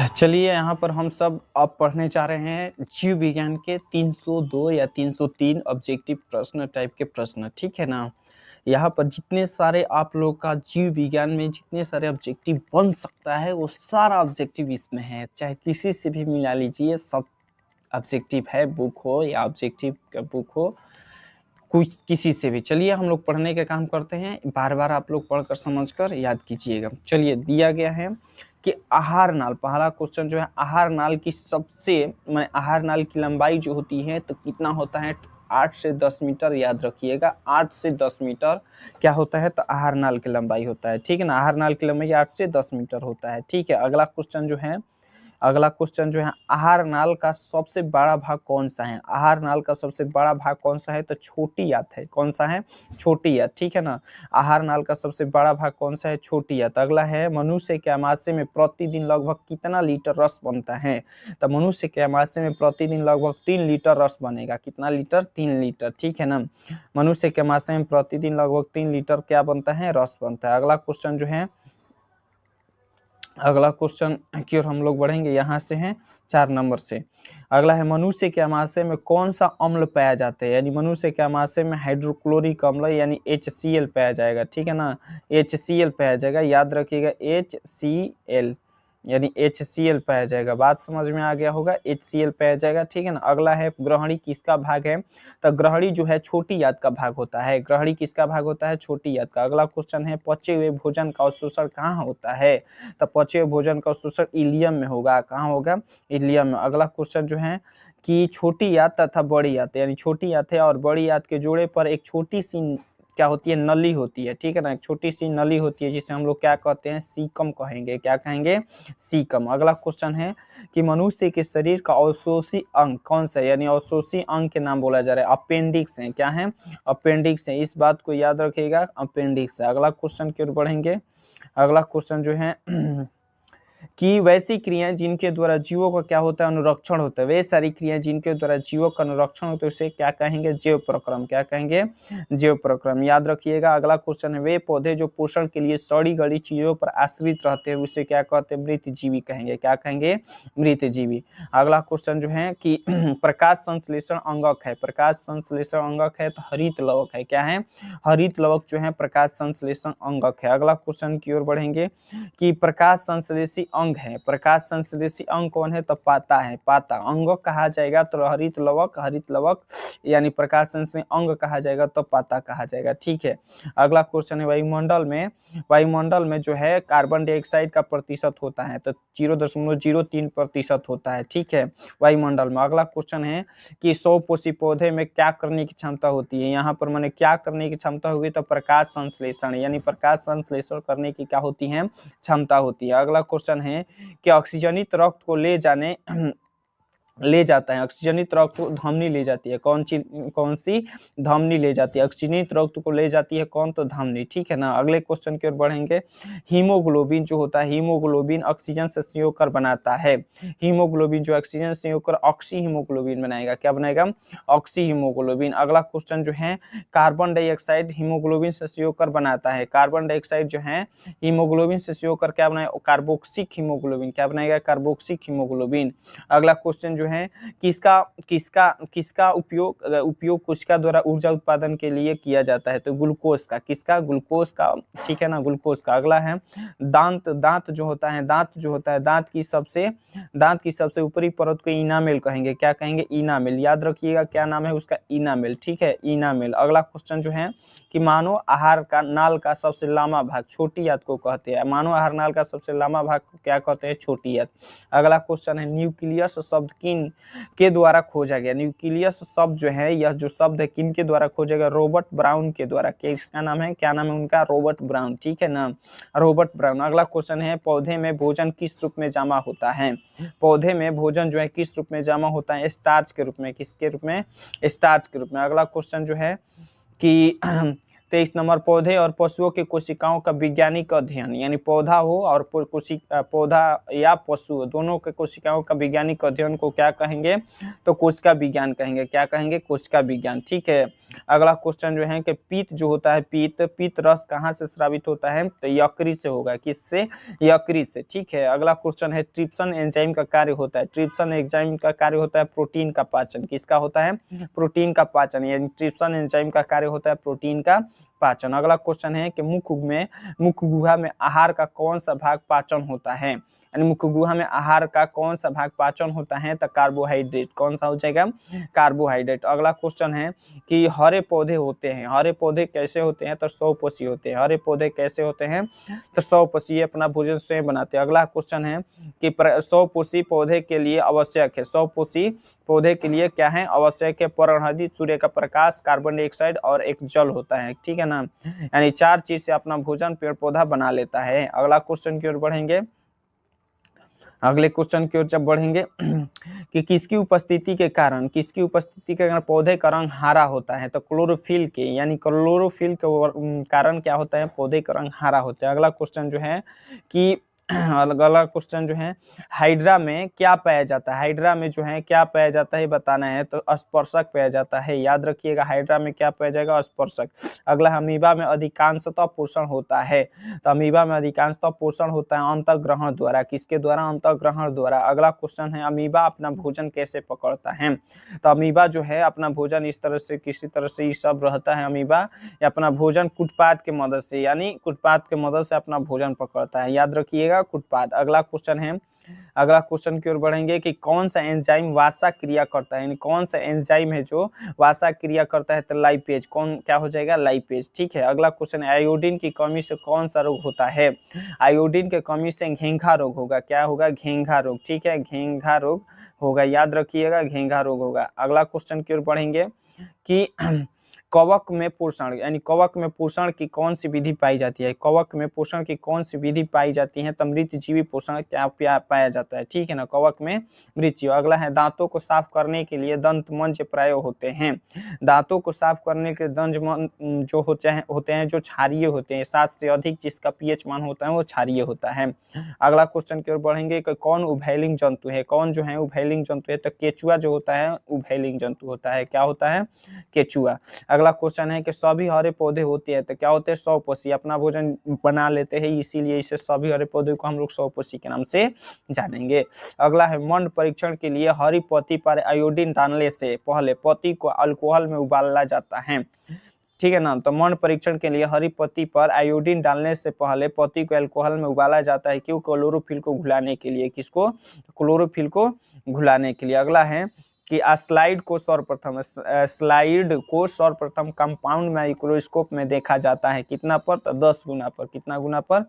चलिए यहाँ पर हम सब अब पढ़ने जा रहे हैं जीव विज्ञान के 302 या 303 ऑब्जेक्टिव प्रश्न टाइप के प्रश्न, ठीक है ना। यहाँ पर जितने सारे आप लोग का जीव विज्ञान में जितने सारे ऑब्जेक्टिव बन सकता है वो सारा ऑब्जेक्टिव इसमें है, चाहे किसी से भी मिला लीजिए, सब ऑब्जेक्टिव है, बुक हो या ऑब्जेक्टिव का बुक हो, कुछ किसी से भी। चलिए हम लोग पढ़ने का काम करते हैं, बार बार आप लोग पढ़कर समझकर याद कीजिएगा। चलिए दिया गया है कि आहार नाल, पहला क्वेश्चन जो है आहार नाल की आहार नाल की लंबाई जो होती है तो कितना होता है, 8 से 10 मीटर। याद रखिएगा 8 से 10 मीटर क्या होता है, तो आहार नाल की लंबाई होता है, ठीक है ना। आहार नाल की लंबाई 8 से 10 मीटर होता है, ठीक है। अगला क्वेश्चन जो है आहार नाल का सबसे बड़ा भाग कौन सा है। आहार नाल का सबसे बड़ा भाग कौन सा है, तो छोटी आंत है। कौन सा है, छोटी आंत, ठीक है ना। आहार नाल का सबसे बड़ा भाग कौन सा है, छोटी आंत। अगला है मनुष्य के आमाशय में प्रतिदिन लगभग कितना लीटर रस बनता है, तो मनुष्य के आमाशय में प्रतिदिन लगभग 3 लीटर रस बनेगा। कितना लीटर, 3 लीटर, ठीक है ना। मनुष्य के आमाशय में प्रतिदिन लगभग 3 लीटर क्या बनता है, रस बनता है। अगला क्वेश्चन की ओर हम लोग बढ़ेंगे, यहाँ से है 4 नंबर से। अगला है मनुष्य के आमाशय में कौन सा अम्ल पाया जाता है, यानी मनुष्य के आमाशय में हाइड्रोक्लोरिक अम्ल यानी HCl पाया जाएगा, ठीक है ना। HCl पाया जाएगा, याद रखिएगा HCl यानी HCl पाया जाएगा। बात समझ में आ गया होगा, HCl पाया जाएगा, ठीक है ना। अगला है ग्रहणी किसका भाग है, तो ग्रहणी जो है छोटी आंत का भाग होता है। ग्रहणी किसका भाग होता है, छोटी आंत का। अगला क्वेश्चन है पचे हुए भोजन का अवशोषण कहाँ होता है, तो पचे हुए भोजन का अवशोषण इलियम में होगा। कहाँ होगा, इलियम में। अगला क्वेश्चन जो है कि छोटी आंत तथा बड़ी आंत, यानी छोटी आंत है और बड़ी आंत के जोड़े पर एक छोटी सी क्या होती है, नली होती है, ठीक है ना। एक छोटी सी नली होती है जिसे हम लोग क्या कहते हैं, सीकम कहेंगे। क्या कहेंगे, सीकम। अगला क्वेश्चन है कि मनुष्य के शरीर का अवशोषी अंग कौन सा है, यानी अवशोषी अंग के नाम बोला जा रहा है, अपेंडिक्स है। क्या है, अपेंडिक्स है, इस बात को याद रखिएगा, अपेंडिक्स है। अगला क्वेश्चन की ओर बढ़ेंगे। अगला क्वेश्चन जो है कि वैसी क्रियाएं जिनके द्वारा जीवों का क्या होता है, अनुरक्षण होता है। वे सारी क्रियाएं जिनके द्वारा जीवों का अनुरक्षण होता है उसे क्या कहेंगे, जैव प्रक्रम। क्या कहेंगे, जैव प्रक्रम, याद रखिएगा। अगला क्वेश्चन है वे पौधे जो पोषण के लिए सड़ी गली चीजों पर आश्रित रहते हैं उसे क्या कहते हैं, मृतजीवी कहेंगे। क्या कहेंगे, मृतजीवी। अगला क्वेश्चन जो है कि प्रकाश संश्लेषण अंगक है। प्रकाश संश्लेषण अंगक है तो हरित लवक है। क्या है, हरित लवक जो है प्रकाश संश्लेषण अंगक है। अगला क्वेश्चन की ओर बढ़ेंगे कि प्रकाश संश्लेषी अंग है। प्रकाश संश्लेषी अंग कौन है, तो पाता है। पाता अंग कहा जाएगा तो हरित लवक यानी प्रकाश संश्लेषी अंग कहा जाएगा तो पाता कहा जाएगा, ठीक है। अगला क्वेश्चन है वायुमंडल में जो है कार्बन डाइऑक्साइड का प्रतिशत होता है तो 0.03% होता है, ठीक है, वायुमंडल में। अगला क्वेश्चन है कि 100 पोषी पौधे में क्या करने की क्षमता होती है। यहाँ पर मैंने क्या करने की क्षमता होगी, तो प्रकाश संश्लेषण, यानी प्रकाश संश्लेषण करने की क्या होती है, क्षमता होती है। अगला क्वेश्चन है कि ऑक्सीजनित रक्त को ले जाता है, ऑक्सीजनित रक्त को धमनी ले जाती है। कौन सी धमनी ले जाती है, ऑक्सीजनित रक्त को ले जाती है कौन, तो धमनी, ठीक है ना। अगले क्वेश्चन की ओर बढ़ेंगे। हीमोग्लोबिन जो होता है, हीमोग्लोबिन ऑक्सीजन से संयोग कर बनाता है। हीमोग्लोबिन जो ऑक्सीजन से संयोग कर ऑक्सी हीमोग्लोबिन बनाएगा। क्या बनाएगा, ऑक्सी हीमोग्लोबिन। अगला क्वेश्चन जो है कार्बन डाइऑक्साइड हीमोग्लोबिन से संयोग कर बनाता है। कार्बन डाइऑक्साइड जो है हीमोग्लोबिन से संयोग कर क्या बनाएगा, कार्बोक्सिक हीमोग्लोबिन। क्या बनाएगा, कार्बोक्सिक हीमोग्लोबिन। अगला क्वेश्चन जो है किसका उपयोग कोशिका द्वारा ऊर्जा उत्पादन के लिए किया जाता है, तो ग्लूकोज का। किसका, ग्लूकोज का, ठीक है ना, ग्लूकोज का। अगला है दांत जो होता है दांत की सबसे ऊपरी परत को इनामेल कहेंगे। क्या कहेंगे, इनामेल। याद रखिएगा क्या नाम है उसका, इनामेल, ठीक है, इनामेल। अगला क्वेश्चन जो है कि मानव आहार का नाल का सबसे लंबा भाग छोटी आंत को कहते हैं। मानव आहार नाल का सबसे लंबा भाग को क्या कहते हैं, छोटी आंत। अगला क्वेश्चन है न्यूक्लियस शब्द किन के द्वारा खोजा गया। न्यूक्लियस शब्द जो है, यह जो शब्द है किन के द्वारा खोजा गया, रॉबर्ट ब्राउन के द्वारा। किसका नाम है, क्या नाम है उनका, रॉबर्ट ब्राउन, ठीक है ना, रॉबर्ट ब्राउन। अगला क्वेश्चन है पौधे में भोजन किस रूप में जमा होता है। पौधे में भोजन जो है किस रूप में जमा होता है, स्टार्च के रूप में। किसके रूप में, स्टार्च के रूप में। अगला क्वेश्चन जो है कि 23 नंबर पौधे और पशुओं की कोशिकाओं का वैज्ञानिक अध्ययन, यानी पौधा हो और पौधा या पशु दोनों के कोशिकाओं का वैज्ञानिक अध्ययन को क्या कहेंगे, तो कोशिका विज्ञान कहेंगे। क्या कहेंगे, कोशिका विज्ञान। ठीक है, अगला क्वेश्चन जो है कि पीत जो होता है, पीत रस कहाँ से स्रावित होता है, तो यकृत से होगा। किससे, यकृत से। ठीक है, अगला क्वेश्चन है ट्रिप्सन एंजाइम का कार्य होता है। ट्रिप्सन एंजाइम का कार्य होता है प्रोटीन का पाचन। किसका होता है, प्रोटीन का पाचन, यानी ट्रिप्सन एंजाइम का कार्य होता है प्रोटीन का पाचन। अगला क्वेश्चन है कि मुख गुहा में आहार का कौन सा भाग पाचन होता है, यानी मुख गुहा में आहार का कौन सा भाग पाचन होता है, तो कार्बोहाइड्रेट। कौन सा हो जाएगा, कार्बोहाइड्रेट। अगला क्वेश्चन है कि हरे पौधे होते हैं, हरे पौधे कैसे होते हैं, तो सौपोषी होते हैं। हरे पौधे कैसे होते हैं, तो सौपोषी, अपना भोजन स्वयं बनाते हैं। अगला क्वेश्चन है कि सौपोषी पौधे के लिए आवश्यक है, सौपोषी पौधे के लिए क्या है, आवश्यक है, पर्णहदी, सूर्य का प्रकाश, कार्बन डाइऑक्साइड और एक जल होता है। ठीक है ना, यानी 4 चीज से अपना भोजन पेड़ पौधा बना लेता है। अगला क्वेश्चन की ओर बढ़ेंगे, अगले क्वेश्चन की ओर जब बढ़ेंगे कि किसकी उपस्थिति के कारण पौधे का रंग हरा होता है, तो क्लोरोफिल के, यानी क्लोरोफिल के कारण क्या होता है, पौधे का रंग हरा होता है। अगला क्वेश्चन जो है कि अगला क्वेश्चन जो है हाइड्रा में क्या पाया जाता है, हाइड्रा में जो है क्या पाया जाता है बताना है, तो स्पर्शक पाया जाता है। याद रखिएगा, हाइड्रा में क्या पाया जाएगा, स्पर्शक। अगला, अमीबा में अधिकांशतः पोषण होता है, तो अमीबा में अधिकांशतः पोषण होता है अंतर्ग्रहण द्वारा। किसके द्वारा, अंतर्ग्रहण द्वारा। अगला क्वेश्चन है अमीबा अपना भोजन कैसे पकड़ता है, तो अमीबा जो है अपना भोजन इस तरह से, किसी तरह से ये सब रहता है अमीबा, या अपना भोजन कुटपाद के मदद से, यानी कुटपाद के मदद से अपना भोजन पकड़ता है। याद रखिएगा, कुटपाद। अगला क्वेश्चन है, अगला क्वेश्चन की ओर बढ़ेंगे कि कौन सा एंजाइम वासा क्रिया करता है, यानी कौन सा एंजाइम है जो वासा क्रिया करता है, तो लाइपेज। कौन, क्या हो जाएगा, लाइपेज। ठीक है, अगला क्वेश्चन है आयोडीन की कमी से कौन सा रोग होता है, आयोडीन की कमी से घेंघा रोग होगा। क्या होगा, घेंघा रोग। ठीक है, घेंघा रोग होगा, याद रखिएगा, घेंघा रोग होगा। अगला क्वेश्चन की ओर बढ़ेंगे कि कवक में पोषण, यानी कवक में पोषण की कौन सी विधि पाई जाती है, कवक में पोषण की कौन सी विधि पाई जाती है, तो मृतजीवी पोषण क्या पाया जाता है। ठीक है ना, कवक में मृतजीवी। अगला है दांतों को साफ करने के लिए दंत मंज प्रयोग होते हैं, दांतों को साफ करने के दंत जो होते हैं जो क्षारीय होते हैं, 7 से अधिक जिसका पीएच मान होता है वो क्षारीय होता है। अगला क्वेश्चन की ओर बढ़ेंगे कि कौन उभयलिंग जंतु है, कौन जो है उभयलिंग जंतु है, तो केचुआ जो होता है उभयलिंग जंतु होता है। क्या होता है, केचुआ। अगला क्वेश्चन है कि सभी हरे पौधे होते हैं, तो क्या होते हैं, सौपोषी, अपना भोजन बना लेते हैं, इसीलिए इसे सभी हरे पौधे को हम लोग सौपोषी के नाम से जानेंगे। अगला है मंड परीक्षण के लिए हरी पत्ती पर आयोडीन डालने से पहले पत्ती को अल्कोहल में उबाला जाता है। ठीक है ना, तो मंड परीक्षण के लिए हरी पत्ती पर आयोडीन डालने से पहले पत्ती को अल्कोहल में उबाला जाता है, क्यों, क्लोरोफिल को घुलाने के लिए। किसको, क्लोरोफिल को घुलाने के लिए। अगला है कि स्लाइड को सर्वप्रथम कंपाउंड माइक्रोस्कोप में देखा जाता है, कितना पर, तो 10 गुना पर। कितना गुना पर,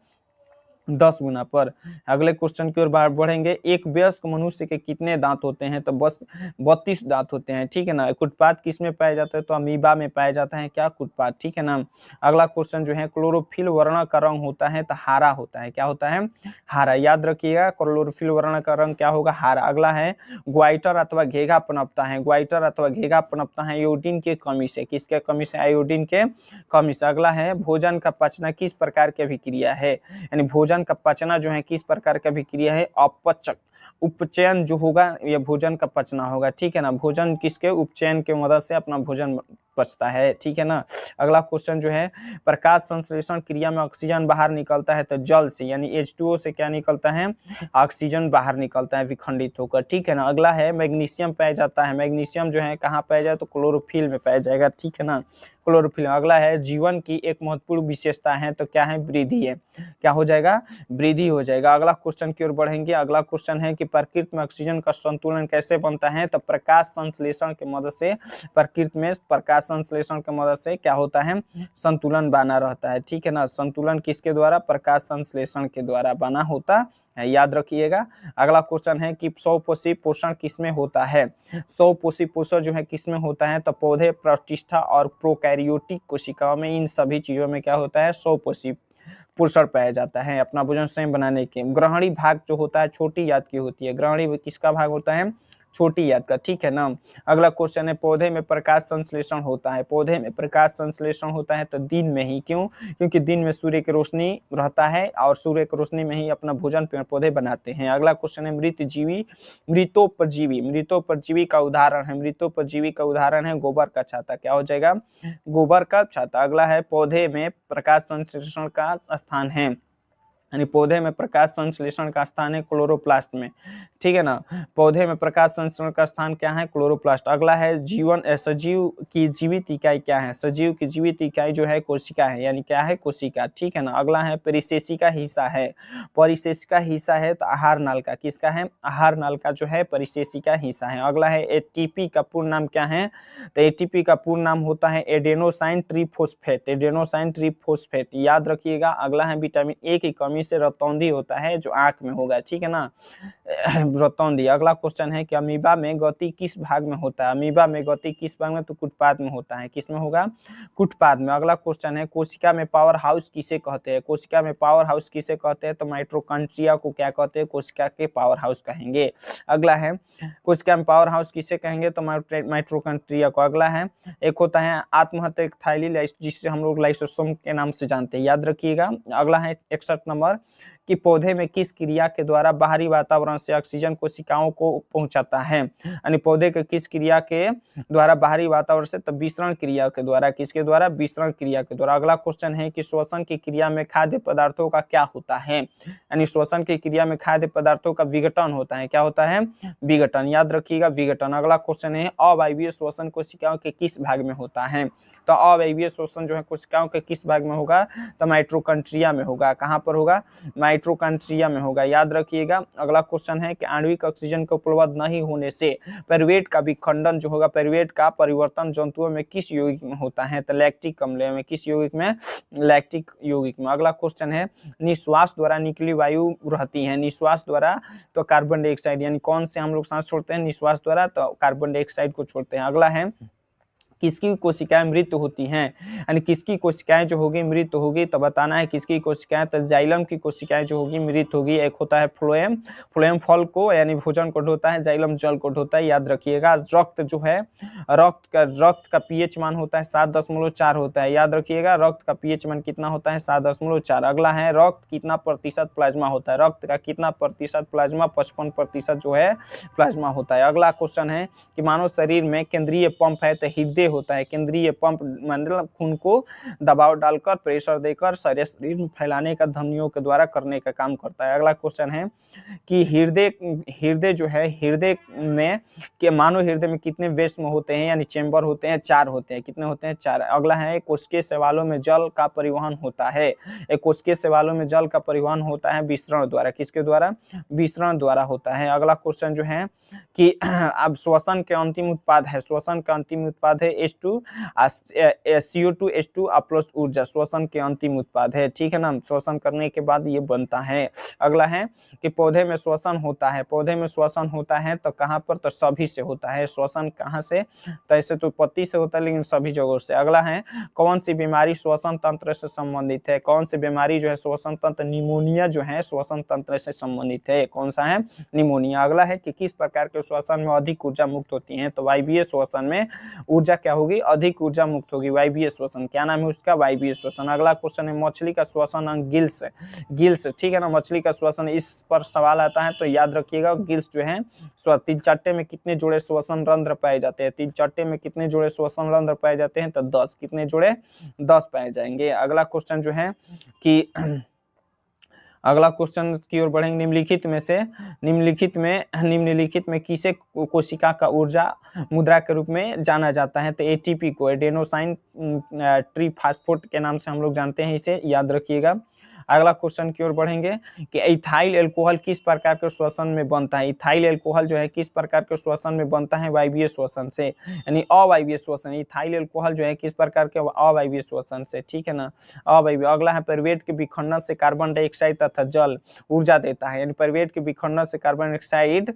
10 गुना पर। अगले क्वेश्चन की ओर बढ़ेंगे, एक वयस्क मनुष्य के कितने दांत होते हैं, तो बस 32 दांत होते हैं। ठीक है ना, कुटपाद किस में पाया जाता है, तो अमीबा में पाया जाता है, क्या, कुटपाद। ठीक है ना, अगला क्वेश्चन जो है क्लोरोफिल वर्ण का रंग होता है, तो हरा होता है। क्या होता है, हरा। याद रखिएगा, क्लोरोफिल वर्ण का रंग क्या होगा, हरा। अगला है ग्वाइटर अथवा घेघा पनपता है, ग्वाइटर अथवा घेघा पनपता है आयोडीन की कमी से। किसके कमी से, आयोडीन के कमी से। अगला है भोजन का पचना किस प्रकार की अभिक्रिया है, यानी भोजन का पचना जो है किस प्रकार की अभिक्रिया है, अपचक, उपचयन जो होगा यह भोजन का पचना होगा। ठीक है ना, भोजन किसके, उपचयन के मदद से अपना भोजन पचता है। ठीक है ना, अगला क्वेश्चन जो है प्रकाश संश्लेषण क्रिया में ऑक्सीजन बाहर निकलता है, तो जल से, यानी H2O से क्या निकलता है, ऑक्सीजन बाहर निकलता है विखंडित होकर। ठीक है ना, अगला है मैग्नीशियम पाया जाता है, मैग्नीशियम जो है कहाँ पाया जाए, तो क्लोरोफिल में पाया जाएगा। ठीक है ना, क्लोरोफिल। अगला है जीवन की एक महत्वपूर्ण विशेषता है, तो क्या है, वृद्धि है। क्या हो जाएगा, वृद्धि हो जाएगा। अगला क्वेश्चन की ओर बढ़ेंगे, अगला क्वेश्चन है कि प्रकृति में ऑक्सीजन का संतुलन कैसे बनता है, तो प्रकाश संश्लेषण की मदद से, प्रकृति में प्रकाश संश्लेषण की मदद से क्या होता है, संतुलन बना रहता है। ठीक है ना, संतुलन किसके द्वारा, प्रकाश संश्लेषण के द्वारा बना होता है, याद रखिएगा। अगला क्वेश्चन है कि सौपोषी पोषण किसमें होता है, सौपोषी पोषण जो है किसमें होता है, तो पौधे, प्रतिष्ठा और प्रोकैरियोटिक कोशिकाओं में, इन सभी चीजों में क्या होता है, सौपोषी पोषण पाया जाता है अपना भोजन स्वयं बनाने के। ग्रहणी भाग जो होता है छोटी जात की होती है, ग्रहणी किसका भाग होता है, छोटी याद का, ठीक है ना। अगला क्वेश्चन है पौधे में प्रकाश संश्लेषण होता है, पौधे में प्रकाश संश्लेषण होता है तो दिन में ही, क्यों? क्योंकि दिन में सूर्य की रोशनी रहता है और सूर्य की रोशनी में ही अपना भोजन पेड़ पौधे बनाते हैं। अगला क्वेश्चन है मृतजीवी, मृतोपजीवी, मृतोपजीवी का उदाहरण है, मृतोपजीवी का उदाहरण है गोबर का छाता। क्या हो जाएगा? गोबर का छाता। अगला है पौधे में प्रकाश संश्लेषण का स्थान है, यानी पौधे में प्रकाश संश्लेषण का स्थान है क्लोरोप्लास्ट में, ठीक है ना। पौधे में प्रकाश संश्लेषण का स्थान क्या है? क्लोरोप्लास्ट। अगला है जीवन, सजीव की जीवित इकाई क्या है? सजीव की जीवित इकाई जो है कोशिका है, यानी क्या है? कोशिका, ठीक है ना। अगला है परिशेषिका हिस्सा है, परिशेषिका हिस्सा है तो आहार नाल का, किसका है? आहार नाल का जो है परिशेषिका हिस्सा है। अगला है एटीपी का पूर्ण नाम क्या है? तो एटीपी का पूर्ण नाम होता है एडेनोसाइन ट्रीफॉस्फेट, एडेनोसाइन ट्रीफॉस्फेट, याद रखिएगा। अगला है विटामिन ए की कमी से रतौंधी होता है जो आंख में होगा, ठीक है ना, रतौंधी। अगला क्वेश्चन है कि अमीबा में गति किस भाग में होता है? अमीबा में गति किस भाग में? तो कुटपाद में होता है। किस में होगा? कुटपाद में। अगला क्वेश्चन है कोशिका में पावर हाउस किसे कहते हैं? कोशिका में पावर हाउस किसे कहते हैं? तो माइटोकॉन्ड्रिया को क्या कहते हैं? कोशिका के पावर हाउस कहेंगे। अगला है कोशिका में पावर हाउस किसे कहेंगे? तो माइटोकॉन्ड्रिया को। अगला है एक होता है आत्महत्या थाइली, जिससे हम लोग लाइसोसोम के नाम से जानते हैं, याद रखिएगा। अगला है 61 नंबर कि पौधे में किस क्रिया के द्वारा बाहरी वातावरण से ऑक्सीजन कोशिकाओं को पहुंचाता है? यानी पौधे के किस क्रिया के द्वारा बाहरी वातावरण से? तो विसरण क्रिया के द्वारा। किसके द्वारा? विसरण क्रिया के द्वारा। अगला क्वेश्चन है कि श्वसन की क्रिया में खाद्य पदार्थों का क्या होता है? यानी श्वसन की क्रिया में खाद्य पदार्थों का विघटन होता है। क्या होता है? विघटन, याद रखिएगा, विघटन। अगला क्वेश्चन है अवायवीय श्वसन कोशिकाओं के किस भाग में होता है? तो अवायवीय श्वसन जो है कोशिकाओं के किस भाग में होगा? तो माइटोकॉन्ड्रिया में होगा। कहां पर होगा? माइटोकॉन्ड्रिया में होगा, याद रखिएगा। अगला क्वेश्चन है कि आणविक ऑक्सीजन को उपलब्ध नहीं होने से पाइरूवेट का विखंडन जो होगा, पाइरूवेट का परिवर्तन जंतुओं में किस यौगिक में होता है? तो लैक्टिक अम्ल में। किस यौगिक में? लैक्टिक यौगिक में। अगला क्वेश्चन है निश्वास द्वारा निकली वायु रहती है, निश्वास द्वारा तो कार्बन डाइऑक्साइड, यानी कौन से हम लोग सांस छोड़ते हैं निश्वास द्वारा? तो कार्बन डाइऑक्साइड को छोड़ते हैं। अगला है किसकी कोशिकाएं मृत होती हैं? यानी किसकी कोशिकाएं जो होगी मृत होगी, तो बताना है किसकी कोशिकाएं? तो जाइलम की कोशिकाएं जो होगी मृत होगी। एक होता है फ्लोएम, फ्लोएम फल को यानी भोजन को ढोता है, जाइलम जल को ढोता है, याद रखिएगा। रक्त जो है रक्त का पीएच मान होता है 7.4 होता है, याद रखिएगा। रक्त का पीएच मान कितना होता है? 7.4। अगला है रक्त कितना प्रतिशत प्लाज्मा होता है? रक्त का कितना प्रतिशत प्लाज्मा? 55% जो है प्लाज्मा होता है। अगला क्वेश्चन है कि मानव शरीर में केंद्रीय पंप है तो हृदय होता है, केंद्रीय पंप मतलब खून को दबाव डालकर प्रेशर देकर सारे शरीर में फैलाने का धमनियों के द्वारा करने का काम करता है। अगला क्वेश्चन है कि हृदय जो है हृदय में कि मानव हृदय में कितने वेस्म होते हैं यानी चेंबर होते हैं? 4 होते हैं। कितने होते हैं? 4। अगला है कोशिकीय शैवालों में जल का परिवहन होता है, एक कोशिकीय शैवालों में जल का परिवहन होता है विसरण द्वारा। किसके द्वारा? विसरण द्वारा होता है। अगला क्वेश्चन जो है कि अब श्वसन के अंतिम उत्पाद है, श्वसन का अंतिम उत्पाद है H2 CO2 H2 प्लस ऊर्जा, श्वसन के अंतिम उत्पाद है, ठीक है ना। श्वसन करने के बाद ये बनता है। अगला है कि पौधे में श्वसन होता है, पौधे में श्वसन होता है तो कहाँ पर? तो सभी से होता है। श्वसन कहाँ से? तो ऐसे तो पत्ती से होता है लेकिन सभी जगहों से। अगला है कौन सी बीमारी श्वसन तंत्र से संबंधित है? कौन सी बीमारी जो है श्वसन तंत्र? निमोनिया जो है श्वसन तंत्र से संबंधित है। कौन सा है? निमोनिया। अगला है कि किस प्रकार के श्वसन में अधिक ऊर्जा मुक्त होती है? तो वायवीय श्वसन में ऊर्जा क्या होगी? अधिक ऊर्जा मुक्त होगी। वायवीय श्वसन, क्या नाम है उसका? वायवीय श्वसन। अगला क्वेश्चन है मछली का श्वसन अंग गिल्स, गिल्स, ठीक है ना। मछली का श्वसन, इस पर सवाल आता है तो याद रखिएगा गिल्स जो है तीन चट्टे में कितने जोड़े श्वसन रंध्र पाए जाते हैं? तीन चट्टे में कितने जोड़े श्वसन रंध्र पाए जाते हैं? तो 10। कितने जोड़े? 10 पाए जाएंगे। अगला क्वेश्चन जो है कि अगला क्वेश्चन की ओर बढ़ेंगे। निम्नलिखित में किसे कोशिका का ऊर्जा मुद्रा के रूप में जाना जाता है? तो एटीपी को, एडेनोसाइन ट्रीफॉस्फेट के नाम से हम लोग जानते हैं, इसे याद रखिएगा। अगला क्वेश्चन की ओर बढ़ेंगे कि इथाइल अल्कोहल किस प्रकार के श्वसन में बनता है? इथाइल अल्कोहल जो है किस प्रकार के श्वसन में बनता है? वायवीय श्वसन से, यानी अवायवीय श्वसन। इथाइल अल्कोहल जो है किस प्रकार के? अवायवीय श्वसन से, ठीक है ना, अवायवीय। अगला है पाइरूवेट के विखंडन से कार्बन डाइऑक्साइड तथा जल ऊर्जा देता है, यानी पाइरूवेट के विखंडन से कार्बन डाइऑक्साइड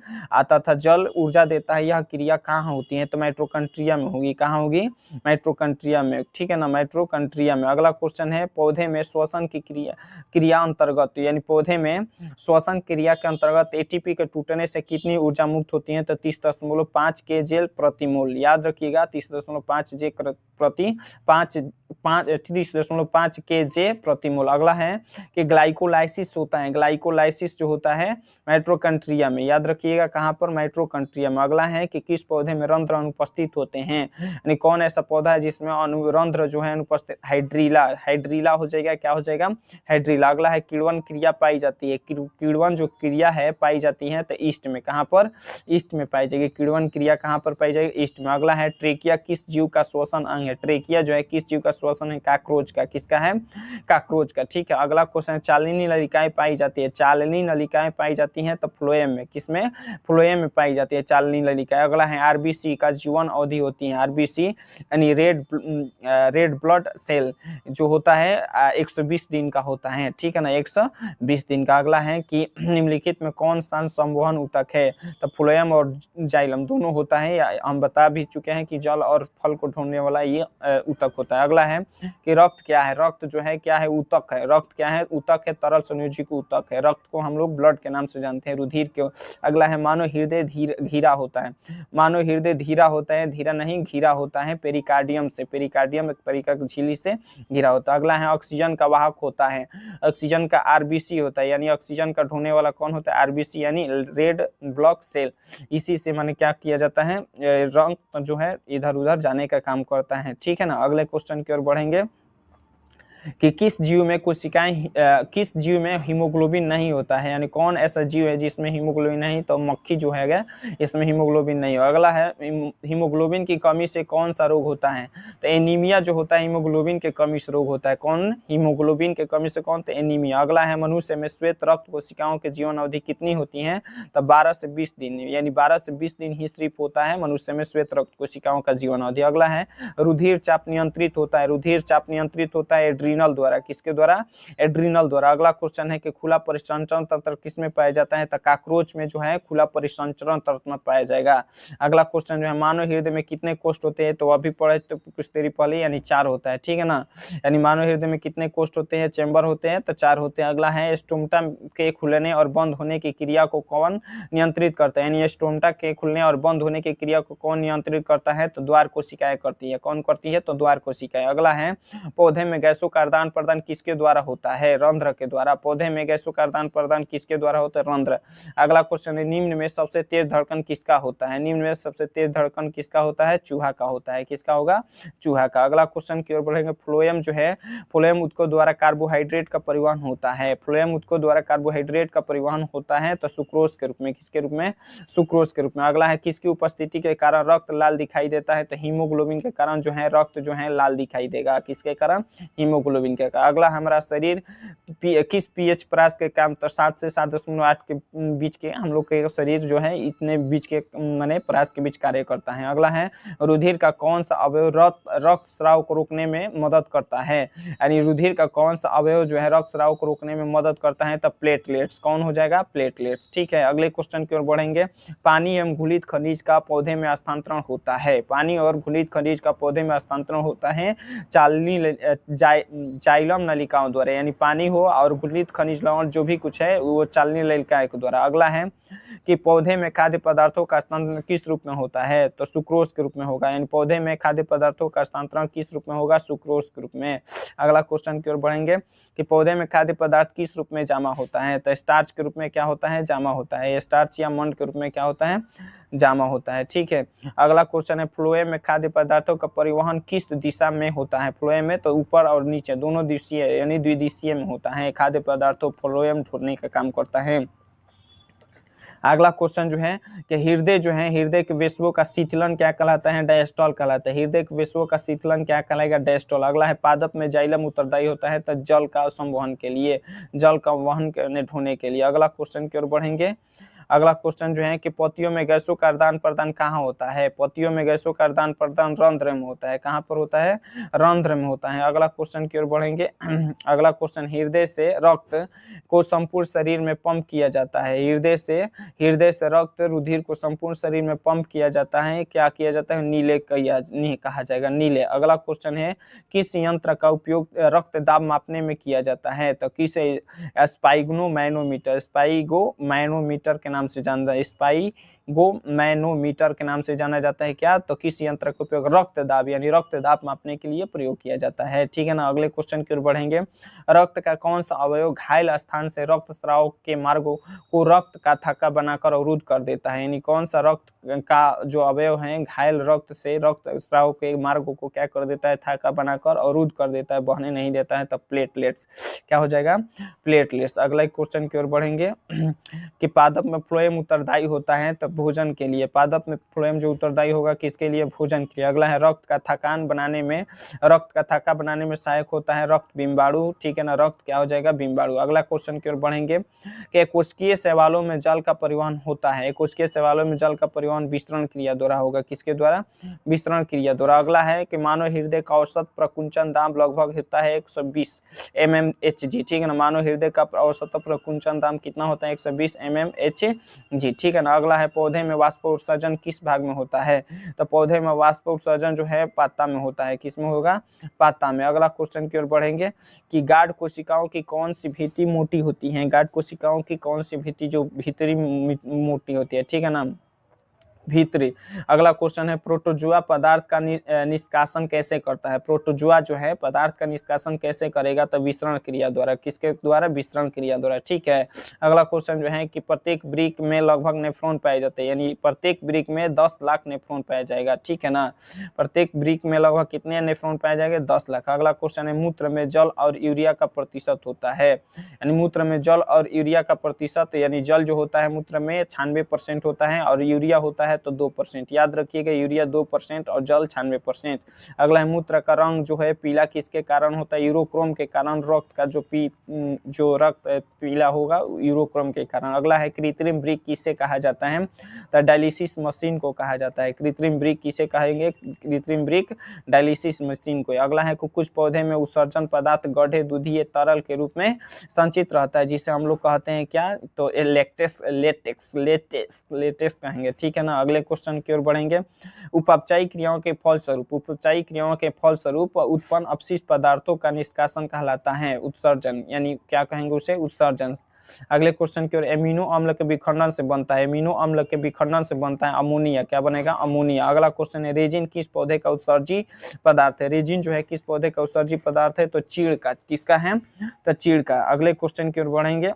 तथा जल ऊर्जा देता है। यह क्रिया कहाँ होती है? तो माइटोकॉन्ड्रिया में होगी। कहाँ होगी? माइटोकॉन्ड्रिया में, ठीक है ना, माइटोकॉन्ड्रिया में। अगला क्वेश्चन है पौधे में श्वसन की क्रिया क्रिया अंतर्गत यानी पौधे में श्वसन क्रिया के अंतर्गत एटीपी के टूटने से कितनी ऊर्जा मुक्त होती है? तो 30.5 kJ प्रति मोल। याद रखिएगा 30.5 जे प्रति 30.5 kJ प्रति मोल। अगला है कि ग्लाइकोलाइसिस होता है, ग्लाइकोलाइसिस जो होता है माइटोकॉन्ड्रिया में, याद रखिएगा कहाँ पर? माइटोकॉन्ड्रिया में। अगला है कि किस पौधे में रंध्र अनुपस्थित होते हैं, यानी कौन ऐसा पौधा है जिसमें रंध्र जो है अनुपस्थित? हाइड्रीला, हाइड्रीला हो जाएगा, क्या हो जाएगा? हाइड्रीला। अगला है किण्वन क्रिया पाई जाती है, किण्वन जो क्रिया है पाई जाती है तो ईस्ट में, कहाँ पर? ईस्ट में पाई जाएगी किण्वन क्रिया, कहाँ पर पाई जाएगी? ईस्ट में। अगला है ट्रेकिया किस जीव का श्वसन अंग है? ट्रेकिया जो है किस जीव का श्वसन है? काकरोच का। किसका है? काकरोच का। ठीक है, अगला क्वेश्चन, चालनी नलिकाएं पाई जाती है, चालनी नलिकाएं पाई जाती हैं तो फ्लोएम में, किसमें? फ्लोएम में पाई जाती है चालनी नलिकाएं। अगला है आरबीसी का जीवन अवधि होती है, आरबीसी यानी रेड ब्लड सेल जो होता है 120 दिन का होता है, ठीक है ना, 120 दिन का। अगला है कि निम्नलिखित में कौन सा संवहन ऊतक है? तो फ्लोएम और जाइलम दोनों होता है, हम बता भी चुके हैं कि जल और फल को ढूंढने वाला ये ऊतक होता है। अगला है कि रक्त क्या है? रक्त जो है क्या है? ऊतक है। रक्त क्या है? ऊतक है, तरल संयोजित ऊतक है। रक्त को हम लोग ब्लड के नाम से जानते हैं, रुधिर के। अगला है मानव हृदय धीरा होता है, मानव हृदय धीरा होता है, धीरा नहीं घिरा होता है पेरिकार्डियम से, पेरिकार्डियम एक परिका झिल्ली से घिरा होता है। अगला है ऑक्सीजन का वाहक होता है, ऑक्सीजन का आरबीसी होता है, यानी ऑक्सीजन का ढोने वाला कौन होता है? आरबीसी यानी रेड ब्लड सेल। इसी से माने क्या किया जाता है? रक्त जो है इधर उधर जाने का काम करता है, ठीक है ना। अगले क्वेश्चन की ओर बढ़ेंगे कि किस जीव में कोशिकाएं, किस जीव में हीमोग्लोबिन नहीं होता है, यानी कौन ऐसा जीव है जिसमें हीमोग्लोबिन नहीं? तो मक्खी जो है इसमें हीमोग्लोबिन नहीं हो। अगला है हीमोग्लोबिन की कमी से कौन सा रोग होता है? तो एनीमिया जो होता है हीमोग्लोबिन के कमी से रोग होता है। कौन? हीमोग्लोबिन के कमी से कौन? तो एनीमिया। अगला है मनुष्य में श्वेत रक्त कोशिकाओं की जीवन अवधि कितनी होती है? तो 12 से 20 दिन, यानी 12 से 20 दिन ही सिर्फ होता है मनुष्य में श्वेत रक्त कोशिकाओं का जीवन अवधि। अगला है रुधिर चाप नियंत्रित होता है, रुधिर चाप नियंत्रित होता है एड्रीनल द्वारा, किसके द्वारा? एड्रीनल द्वारा। अगला क्वेश्चन है कि खुला परिसंचरण तंत्र किसमें पाया जाता है? तो काकरोच में जो है खुला परिसंचरण तंत्र में पाया जाएगा। अगला क्वेश्चन जो है मानव हृदय में कितने कोष्ठ होते हैं? तो अभी पढ़े तो कुछ देरी पहले, यानी 4 होता है, ठीक है ना। यानी मानव हृदय में कितने कोष्ठ होते हैं? चैम्बर होते हैं तो 4 होते हैं। अगला है स्टोमेटा के खुलने और बंद होने की क्रिया को कौन नियंत्रित करता है? यानी स्टोमेटा के खुलने और बंद होने की क्रिया को कौन नियंत्रित करता है? तो द्वार कोशिकाएं करती है। कौन करती है? तो द्वार कोशिकाएं। अगला है पौधे में गैसों का आदान प्रदान किसके द्वारा होता है? रंध्र के द्वारा। पौधे में गैसों का आदान प्रदान किसके द्वारा होता है? रंध्र। अगला क्वेश्चन है निम्न में सबसे तेज धड़कन किसका होता है? निम्न में सबसे तेज धड़कन किसका होता है? चूहा का होता है। किसका होगा? चूहा का। अगला क्वेश्चन की ओर बढ़ेंगे, फ्लोएम जो है, फ्लोएम ऊतकों द्वारा कार्बोहाइड्रेट का परिवहन होता है, फ्लोएम ऊतकों द्वारा कार्बोहाइड्रेट का परिवहन होता है तो सुक्रोज के रूप में। किसके रूप में? सुक्रोज के रूप में। अगला है किसकी उपस्थिति के कारण रक्त लाल दिखाई देता है? तो हीमोग्लोबिन के कारण जो है रक्त जो है लाल दिखाई देगा। किसके कारण? हीमोग्लोबिन के कारण। अगला हमारा शरीर किस पीएच परास के काम? तो 7 से 7.8 के बीच के हम लोग के शरीर जो है इतने बीच के माने परास के बीच कार्य करता है। अगला है रुधिर का कौन सा अवयव रक्त स्राव को रोकने में मदद करता है? यानी रुधिर का कौन सा अवयव जो है रक्त स्राव को रोकने में मदद करता है? तो प्लेटलेट्स। कौन हो जाएगा? प्लेटलेट्स, ठीक है। अगले क्वेश्चन की ओर बढ़ेंगे, पानी एवं घुलित खनिज का पौधे में हस्तांतरण होता है, पानी और घुलित खनिज का पौधे में हस्तांतरण होता है चालनी जाइलम नलिकाओं द्वारा, यानी पानी हो और घुलित खनिज लवण जो भी कुछ है वो चालनी नलिकाओं के द्वारा। अगला है कि पौधे में खाद्य पदार्थों का हस्तांतरण किस रूप में होता है? तो सुक्रोज के रूप में होगा, यानी पौधे में खाद्य पदार्थों का हस्तांतरण किस रूप में होगा? सुक्रोज के रूप में। अगला क्वेश्चन की ओर बढ़ेंगे कि पौधे में खाद्य पदार्थ किस रूप में जमा होता है? तो स्टार्च के रूप में क्या होता है? जमा होता है। स्टार्च या मंड के रूप में क्या होता है? जमा होता है, ठीक है। अगला क्वेश्चन है फ्लोएम में खाद्य पदार्थों का परिवहन किस दिशा में होता है? फ्लोएम में तो ऊपर और नीचे दोनों दिशीय यानी द्विदिशीय में होता है। खाद्य पदार्थों फ्लोएम छोड़ने का काम करता है। अगला क्वेश्चन जो है कि हृदय जो है, हृदय के वेसवों का शीतलन क्या कहलाता है? डायस्टोल कहलाता है। हृदय के वेसवों का शीतलन क्या कहलाएगा? डायस्टोल। अगला है पादप में जाइलम उत्तरदायी होता है तो जल का संवहन के लिए, जल का वहन करने ढोने के लिए। अगला क्वेश्चन की ओर बढ़ेंगे, अगला क्वेश्चन जो है कि पौतियों में गैसों का आदान प्रदान कहाँ होता है? पौतियों में गैसों का आदान प्रदान रंध्र में होता है। कहाँ पर होता है? रंध्र में होता है। अगला क्वेश्चन की ओर बढ़ेंगे। अगला क्वेश्चन, हृदय से रक्त को संपूर्ण शरीर में पंप किया जाता है। हृदय से रक्त रुधिर को संपूर्ण शरीर में पंप किया जाता है। क्या किया जाता है? नीले कहा जाएगा, नीले। अगला क्वेश्चन है, किस यंत्र का उपयोग रक्त दाब मापने में किया जाता है? तो किस? स्पाइगो मैनोमीटर के नाम से जाना जाता है क्या? तो किस यंत्र का उपयोग रक्त दाब यानी रक्त दाब मापने के लिए प्रयोग किया जाता है। ठीक है ना। अगले क्वेश्चन की ओर बढ़ेंगे। रक्त का कौन सा अवयव घायल स्थान से रक्त स्राव के मार्गों को रक्त का थक्का बनाकर अवरुद्ध कर देता है? यानी कौन सा रक्त का जो अवयव है घायल रक्त से रक्त स्राव के मार्गों को क्या कर देता है? थक्का बनाकर अवरुद्ध कर देता है, बहने नहीं देता है। तब प्लेटलेट्स। क्या हो जाएगा? प्लेटलेट्स। अगला क्वेश्चन की ओर बढ़ेंगे कि पादप में फ्लोएम उत्तरदायी होता है तो भोजन के लिए। पादप में फ्लोएम जो उत्तरदायी होगा किसके लिए? भोजन के लिए। अगला है, रक्त का थक्का बनाने में सहायक होता है रक्त बिंबाणु। ठीक है ना। रक्त क्या हो जाएगा? बिंबाणु। अगला क्वेश्चन की ओर बढ़ेंगे कि कोशिकीय शैवालों में जल का परिवहन होता है। कोशिकीय शैवालों में जल का परिवहन विस्तरण क्रिया द्वारा होगा। किसके द्वारा? विस्तरण क्रिया द्वारा। अगला है कि मानव हृदय का औसत प्रकुंचन दाब लगभग होता है 120 mmHg। ठीक है ना। मानव हृदय का औसत प्रकुंचन दाब कितना होता है? 120 mmHg। ठीक है ना। अगला है, पौधे में वाष्प उत्सर्जन किस भाग में होता है? तो पौधे में वाष्प उत्सर्जन जो है पाता में होता है। किस में होगा? पाता में। अगला क्वेश्चन की ओर बढ़ेंगे कि गाढ़ कोशिकाओं की कौन सी भित्ति मोटी होती है? गाढ़ कोशिकाओं की कौन सी भित्ति जो भीतरी मोटी होती है? ठीक है ना, भीतरी। अगला क्वेश्चन है, प्रोटोजुआ पदार्थ का निष्कासन कैसे करता है? प्रोटोजुआ जो है पदार्थ का निष्कासन कैसे करेगा? तो विसरण क्रिया द्वारा। किसके द्वारा? विसरण क्रिया द्वारा। ठीक है। अगला क्वेश्चन जो है कि प्रत्येक वृक्क में लगभग नेफ्रॉन पाए जाते हैं, यानी प्रत्येक वृक्क में 10 लाख नेफ्रॉन पाया जाएगा। ठीक है ना। प्रत्येक वृक्क में लगभग कितने नेफ्रॉन पाए जाएंगे? 10 लाख। अगला क्वेश्चन है, मूत्र में जल और यूरिया का प्रतिशत होता है, यानी मूत्र में जल और यूरिया का प्रतिशत, यानी जल जो होता है मूत्र में 96% होता है और यूरिया होता है तो 2%। याद रखिएगा, यूरिया 2% और जल 96%। अगला है, मूत्र का रंग जो है पीला किसके कारण होता है? यूरोक्रोम के कारण। रक्त का जो रक्त पीला होगा यूरोक्रोम के कारण। अगला है, कृत्रिम वृक्क किसे कहा जाता है? तो डायलिसिस मशीन को कहा जाता है। कृत्रिम वृक्क किसे कहेंगे? कृत्रिम वृक्क डायलिसिस मशीन को। अगला है, कुछ पौधे में उत्सर्जन पदार्थ गढ़े दूधिये तरल के रूप में संचित रहता है, जिसे हम लोग कहते हैं क्या? तो लेटेक्स कहेंगे। ठीक है ना। अगले क्वेश्चन की ओर बढ़ेंगे। उपचायी क्रियाओं के फलस्वरूप उत्पन्न अपशिष्ट पदार्थों का निष्कासन कहलाता है उत्सर्जन, यानी क्या कहेंगे उसे? उत्सर्जन। अगले क्वेश्चन की ओर, एमिनो अम्ल के विखंडन से बनता है। एमिनो अम्ल के विखंडन से बनता है अमोनिया। क्या बनेगा? अमोनिया। अगला क्वेश्चन है, रेजिन किस पौधे का उत्सर्जी पदार्थ है? रेजिन जो है किस पौधे का उत्सर्जी पदार्थ है? तो चीड़ का। किसका है? तो चीड़ का। अगले क्वेश्चन की ओर बढ़ेंगे।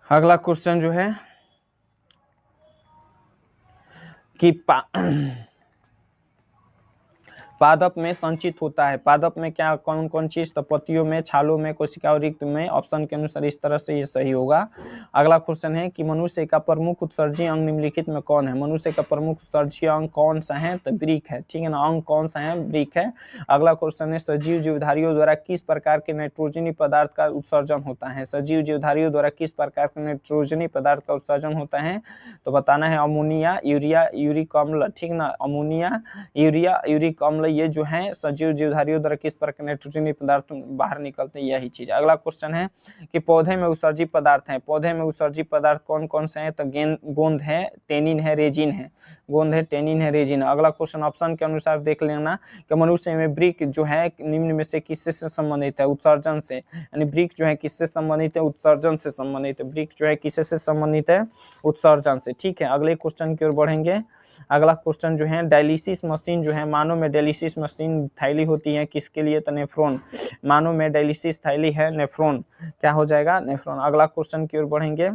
अगला क्वेश्चन जो है कि पादप में संचित होता है। पादप में क्या कौन कौन चीज? तो पत्तियों में, छालों में, कोशिका रिक्त में। ऑप्शन के अनुसार इस तरह से ये सही होगा। अगला क्वेश्चन है कि मनुष्य का प्रमुख उत्सर्जी अंग निम्नलिखित में कौन है? मनुष्य का प्रमुख उत्सर्जी अंग कौन सा है? तो वृक्क है। ठीक है ना। अंग कौन सा है? वृक्क है। अगला क्वेश्चन है, सजीव जीवधारियों द्वारा किस प्रकार के नाइट्रोजनी पदार्थ का उत्सर्जन होता है? सजीव जीवधारियों द्वारा किस प्रकार के नाइट्रोजनी पदार्थ का उत्सर्जन होता है? तो बताना है अमोनिया, यूरिया, यूरिक अम्ल। ठीक ना। अमोनिया, यूरिया, यूरिक अम्ल, ये जो है सजीव जीवधारियों द्वारा किस प्रकार नाइट्रोजनी पदार्थ बाहर निकलते हैं, यही चीज। अगला क्वेश्चन है कि पौधे में उत्सर्जी पदार्थ हैं। पौधे में उत्सर्जी पदार्थ कौन कौन से हैं? तो गोंद है, टेनिन है, रेजिन है। गोंद है, टेनिन है, रेजिन। अगला क्वेश्चन ऑप्शन के अनुसार देख लेना कि मनुष्य में वृक्क जो है निम्न में से किससे संबंधित है? उत्सर्जन से। यानी वृक्क जो है किससे संबंधित है? उत्सर्जन से संबंधित है। वृक्क जो है किससे संबंधित है? उत्सर्जन से। ठीक है। अगले क्वेश्चन की ओर बढ़ेंगे। अगला क्वेश्चन जो है, डायलिसिस मशीन जो है, मानव में डायलिसिस मशीन थैली होती है किसके लिए? तो नेफ्रॉन। मानव में डायलिसिस थैली है नेफ्रॉन। क्या हो जाएगा? नेफ्रॉन। अगला क्वेश्चन की ओर बढ़ेंगे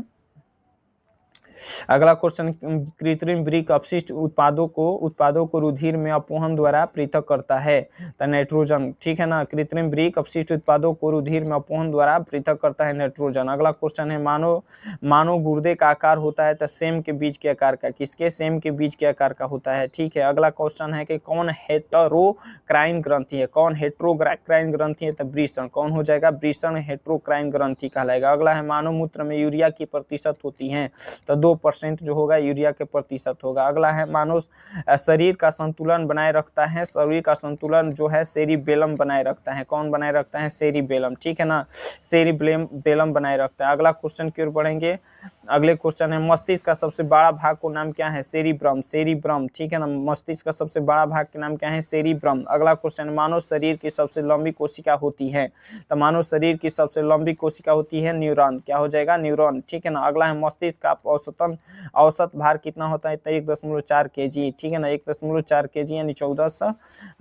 अगला क्वेश्चन, कृत्रिम वृक्क अपशिष्ट उत्पादों को रुधिर में अपवहन द्वारा पृथक करता है, तो नाइट्रोजन, ठीक है ना। कृत्रिम वृक्क अपशिष्ट उत्पादों को रुधिर में अपवहन द्वारा पृथक करता है नाइट्रोजन। अगला क्वेश्चन है, मानव गुर्दे का आकार होता है तो सेम के बीज के आकार का, किसके, सेम के बीज के आकार का होता है, ठीक है। अगला क्वेश्चन है कि कौन हेटेरोक्राइन ग्रंथि है, कौन हेटेरोक्राइन ग्रंथि है, तो वृषण, कौन हो जाएगा, वृषण हेटेरोक्राइन ग्रंथि कहलाएगा। अगला है, मानव मूत्र में यूरिया की प्रतिशत होती है, तो 2% जो होगा यूरिया के प्रतिशत होगा। अगला है, मानव शरीर का संतुलन बनाए रखता है, शरीर का संतुलन जो है सेरिबेलम बनाए रखता है, कौन बनाए रखता है, सेरिबेलम, ठीक है ना, सेरिबेलम बनाए रखता है। अगला क्वेश्चन की ओर बढ़ेंगे। अगले क्वेश्चन है, मस्तिष्क का सबसे बड़ा भाग को नाम क्या है, सेरिब्रम, ठीक है ना, मस्तिष्क का सबसे बड़ा भाग के नाम क्या है, सेरिब्रम। अगला क्वेश्चन, मानव शरीर की सबसे लंबी कोशिका होती है, तो मानव शरीर की सबसे लंबी कोशिका होती है न्यूरॉन, क्या हो जाएगा, न्यूरॉन, ठीक है ना। अगला है, मस्तिष्क का औसत भार कितना होता है, तो 1.4 kg, ठीक है ना, 1.4 kg यानी 1400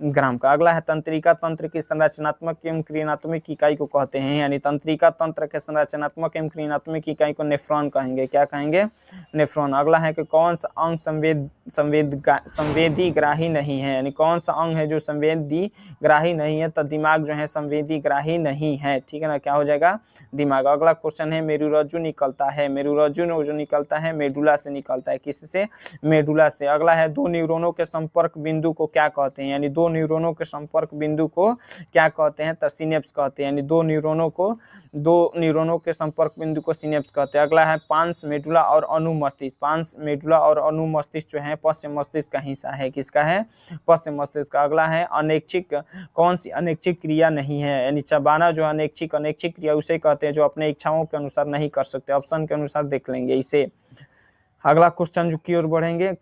ग्राम का। अगला है, तंत्रिका तंत्र की संरचनात्मक एवं क्रियात्मक इकाई को कहते हैं, यानी तंत्रिका तंत्र के संरचनात्मक एवं क्रियात्मक इकाई को नेफ्रॉन कहेंगे, क्या कहेंगे, नेफ्रॉन। अगला है कि कौन सा अंग संवेदीग्राही नहीं है, यानी कौन सा अंग है जो संवेदीग्राही नहीं है, तो दिमाग जो है संवेदीग्राही नहीं है, ठीक है ना, क्या हो जाएगा, दिमाग। अगला क्वेश्चन है, मेरुरज्जु निकलता है, मेरुरज्जु जो निकलता है मेडुला से निकलता है, किससे, मेडुला से। अगला है, दो न्यूरॉनों के संपर्क बिंदु को क्या कहते हैं, यानी दो न्यूरॉनों के संपर्क बिंदु को क्या कहते हैं, तो सिनेप्स कहते हैं, यानी दो न्यूरॉनों के संपर्क बिंदु को सिनेप्स कहते हैं। अगला है, पांस मेडुला और अनुमस्तिष्क, पांस मेडुला और अनुमस्तिष्क जो है पश्च मस्तिष्क का हिस्सा है, किसका है, पश्च मस्तिष्क का। अगला है, अनैच्छिक, कौन सी अनैच्छिक क्रिया नहीं है, यानी चबाना जो अनैच्छिक क्रिया उसे कहते हैं जो अपने इच्छाओं के अनुसार नहीं कर सकते, ऑप्शन के अनुसार देख लेंगे इसे। अगला क्वेश्चन जो की ओर बढ़ेंगे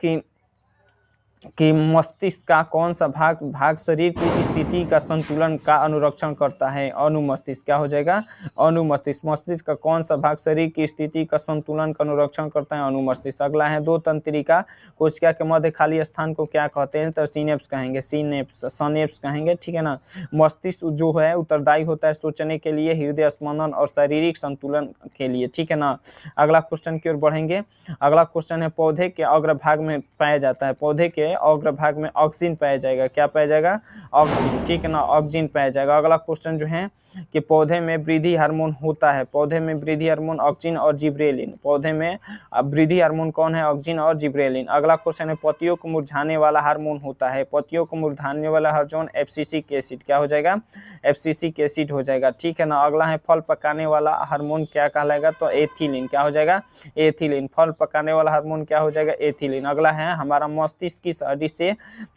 कि मस्तिष्क का कौन सा भाग शरीर की स्थिति का संतुलन का अनुरक्षण करता है, अनुमस्तिष्क, क्या हो जाएगा, अनुमस्तिष्क। मस्तिष्क का कौन सा भाग शरीर की स्थिति का संतुलन का अनुरक्षण करता है, अनुमस्तिष्क। अगला है, दो तंत्रिका कोशिका के मध्य खाली स्थान को क्या कहते हैं, तो सिनेप्स कहेंगे, सनेप्स कहेंगे, ठीक है ना। मस्तिष्क जो है उत्तरदायी होता है सोचने के लिए, हृदय स्पंदन और शारीरिक संतुलन के लिए, ठीक है ना। अगला क्वेश्चन की ओर बढ़ेंगे। अगला क्वेश्चन है, पौधे के अग्रभाग में पाया जाता है, पौधे के अग्रभाग में ऑक्सीजन पाया जाएगा, क्या पाया जाएगा, ऑक्सीजन, ठीक है ना, ऑक्सीजन पाया जाएगा। अगला क्वेश्चन जो है कि पौधे में वृद्धि हार्मोन होता है, पौधे में वृद्धि हार्मोन ऑक्सीजन और जिब्रेलिन, पौधे में वृद्धि हार्मोन कौन है, ऑक्सीजन और जिब्रेलिन। अगला क्वेश्चन है, पत्तियों को मुरझाने वाला हार्मोन होता है, पत्तियों को मुरझाने वाला हार्मोन एब्सिसिक एसिड, क्या हो जाएगा, एब्सिसिक एसिड हो जाएगा, ठीक है ना। अगला है, फल पकाने वाला हार्मोन क्या कहलाएगा, तो एथिलीन, क्या हो जाएगा, एथिलीन, फल पकाने वाला हार्मोन क्या हो जाएगा, एथिलीन। अगला है, हमारा मस्तिष्क किस हड्डी से,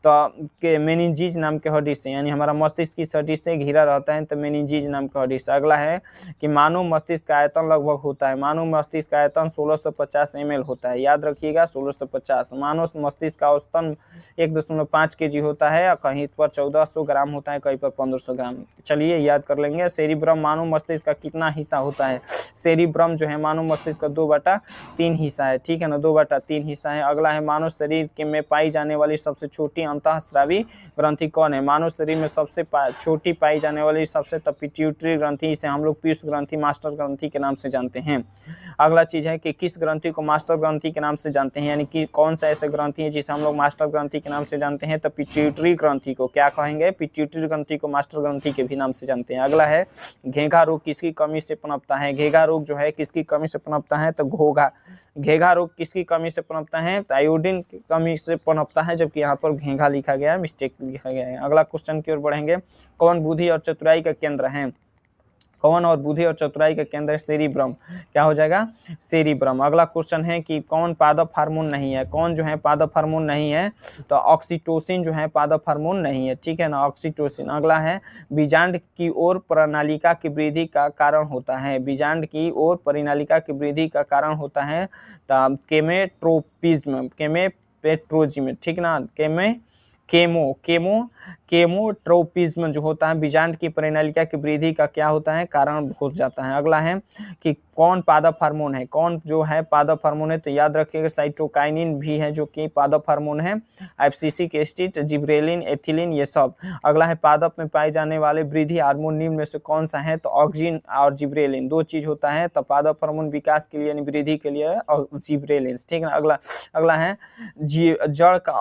तो मेनिंजीज नाम के हड्डी से, यानी हमारा मस्तिष्क किस हड्डी से घिरा रहता है, तो मेनिंजीज नाम का हड्डी से। अगला है कि मानव मस्तिष्क का आयतन लगभग होता है, मानव मस्तिष्क का आयतन 1650 ml होता है, याद रखिएगा 1650। मानव मस्तिष्क का औसतन 1.5 kg होता है, कहीं पर 1400 ग्राम होता है, कहीं पर 1500 ग्राम, चलिए याद कर लेंगे। सेरिब्रम मानव मस्तिष्क का कितना हिस्सा होता है, सेरिब्रम जो है मानव मस्तिष्क का 2/3 हिस्सा है, ठीक है ना, 2/3 हिस्सा है। अगला है, मानव शरीर के में पाई जाने वाली सबसे छोटी अंतःस्रावी ग्रंथि कौन है, मानव शरीर में सबसे छोटी पाई जाने वाली सबसे पिट्यूटरी ग्रंथि, इसे हम लोग पीयूष ग्रंथि, मास्टर ग्रंथि के नाम से जानते हैं। अगला चीज है कि किस ग्रंथि को मास्टर ग्रंथि के नाम से जानते हैं, यानी कि कौन सा ऐसा ग्रंथि है जिसे हम लोग मास्टर ग्रंथि के नाम से जानते हैं, तो पिट्यूटरी ग्रंथि को क्या कहेंगे, पिट्यूटरी ग्रंथि को मास्टर ग्रंथि के भी नाम से जानते हैं। अगला है, घेघा रोग किसकी कमी से पनपता है, घेघा रोग जो है किसकी कमी से पनपता है, तो घेघा रोग किसकी कमी से पनपता है, तो आयोडीन की कमी से पनपता है, जबकि यहाँ पर घेघा लिखा गया है, मिस्टेक लिखा गया है। अगला क्वेश्चन की ओर बढ़ेंगे। कौन बुद्धि और चतुराई का केंद्र है, कौन और बुद्धि और चतुराई का केंद्र है, सेरिब्रम, क्या हो जाएगा, सेरिब्रम। अगला क्वेश्चन है कि कौन पादप हार्मोन नहीं है, कौन जो है पादप हार्मोन नहीं है, तो ऑक्सीटोसिन जो है पादप हार्मोन नहीं है, ठीक है ना, ऑक्सीटोसिन। अगला है, बीजांड की ओर प्रणालिका की वृद्धि का कारण होता है, बीजांड की ओर परिनालिका की वृद्धि का कारण होता है, तो केमेट्रोजिम, ठीक ना, केमोट्रोपिज्म जो होता है बीजांड की परिनालिका की वृद्धि का क्या होता है, कारण हो जाता है। अगला है कि कौन पादप हार्मोन है, कौन जो है पादप हार्मोन है, तो याद रखिएगा साइटोकाइनिन भी है जो कि पादप हार्मोन है, एब्सिसिक एसिड, जिब्रेलिन, एथिलीन, ये सब। अगला है पादप में पाए जाने वाले वृद्धि हार्मोन निम्न में से कौन सा है, तो ऑक्सिन और जिब्रेलिन, दो चीज होता है, तो पादप हार्मोन विकास के लिए यानी वृद्धि के लिए जिब्रेलिन, ठीक है। अगला है जड़ का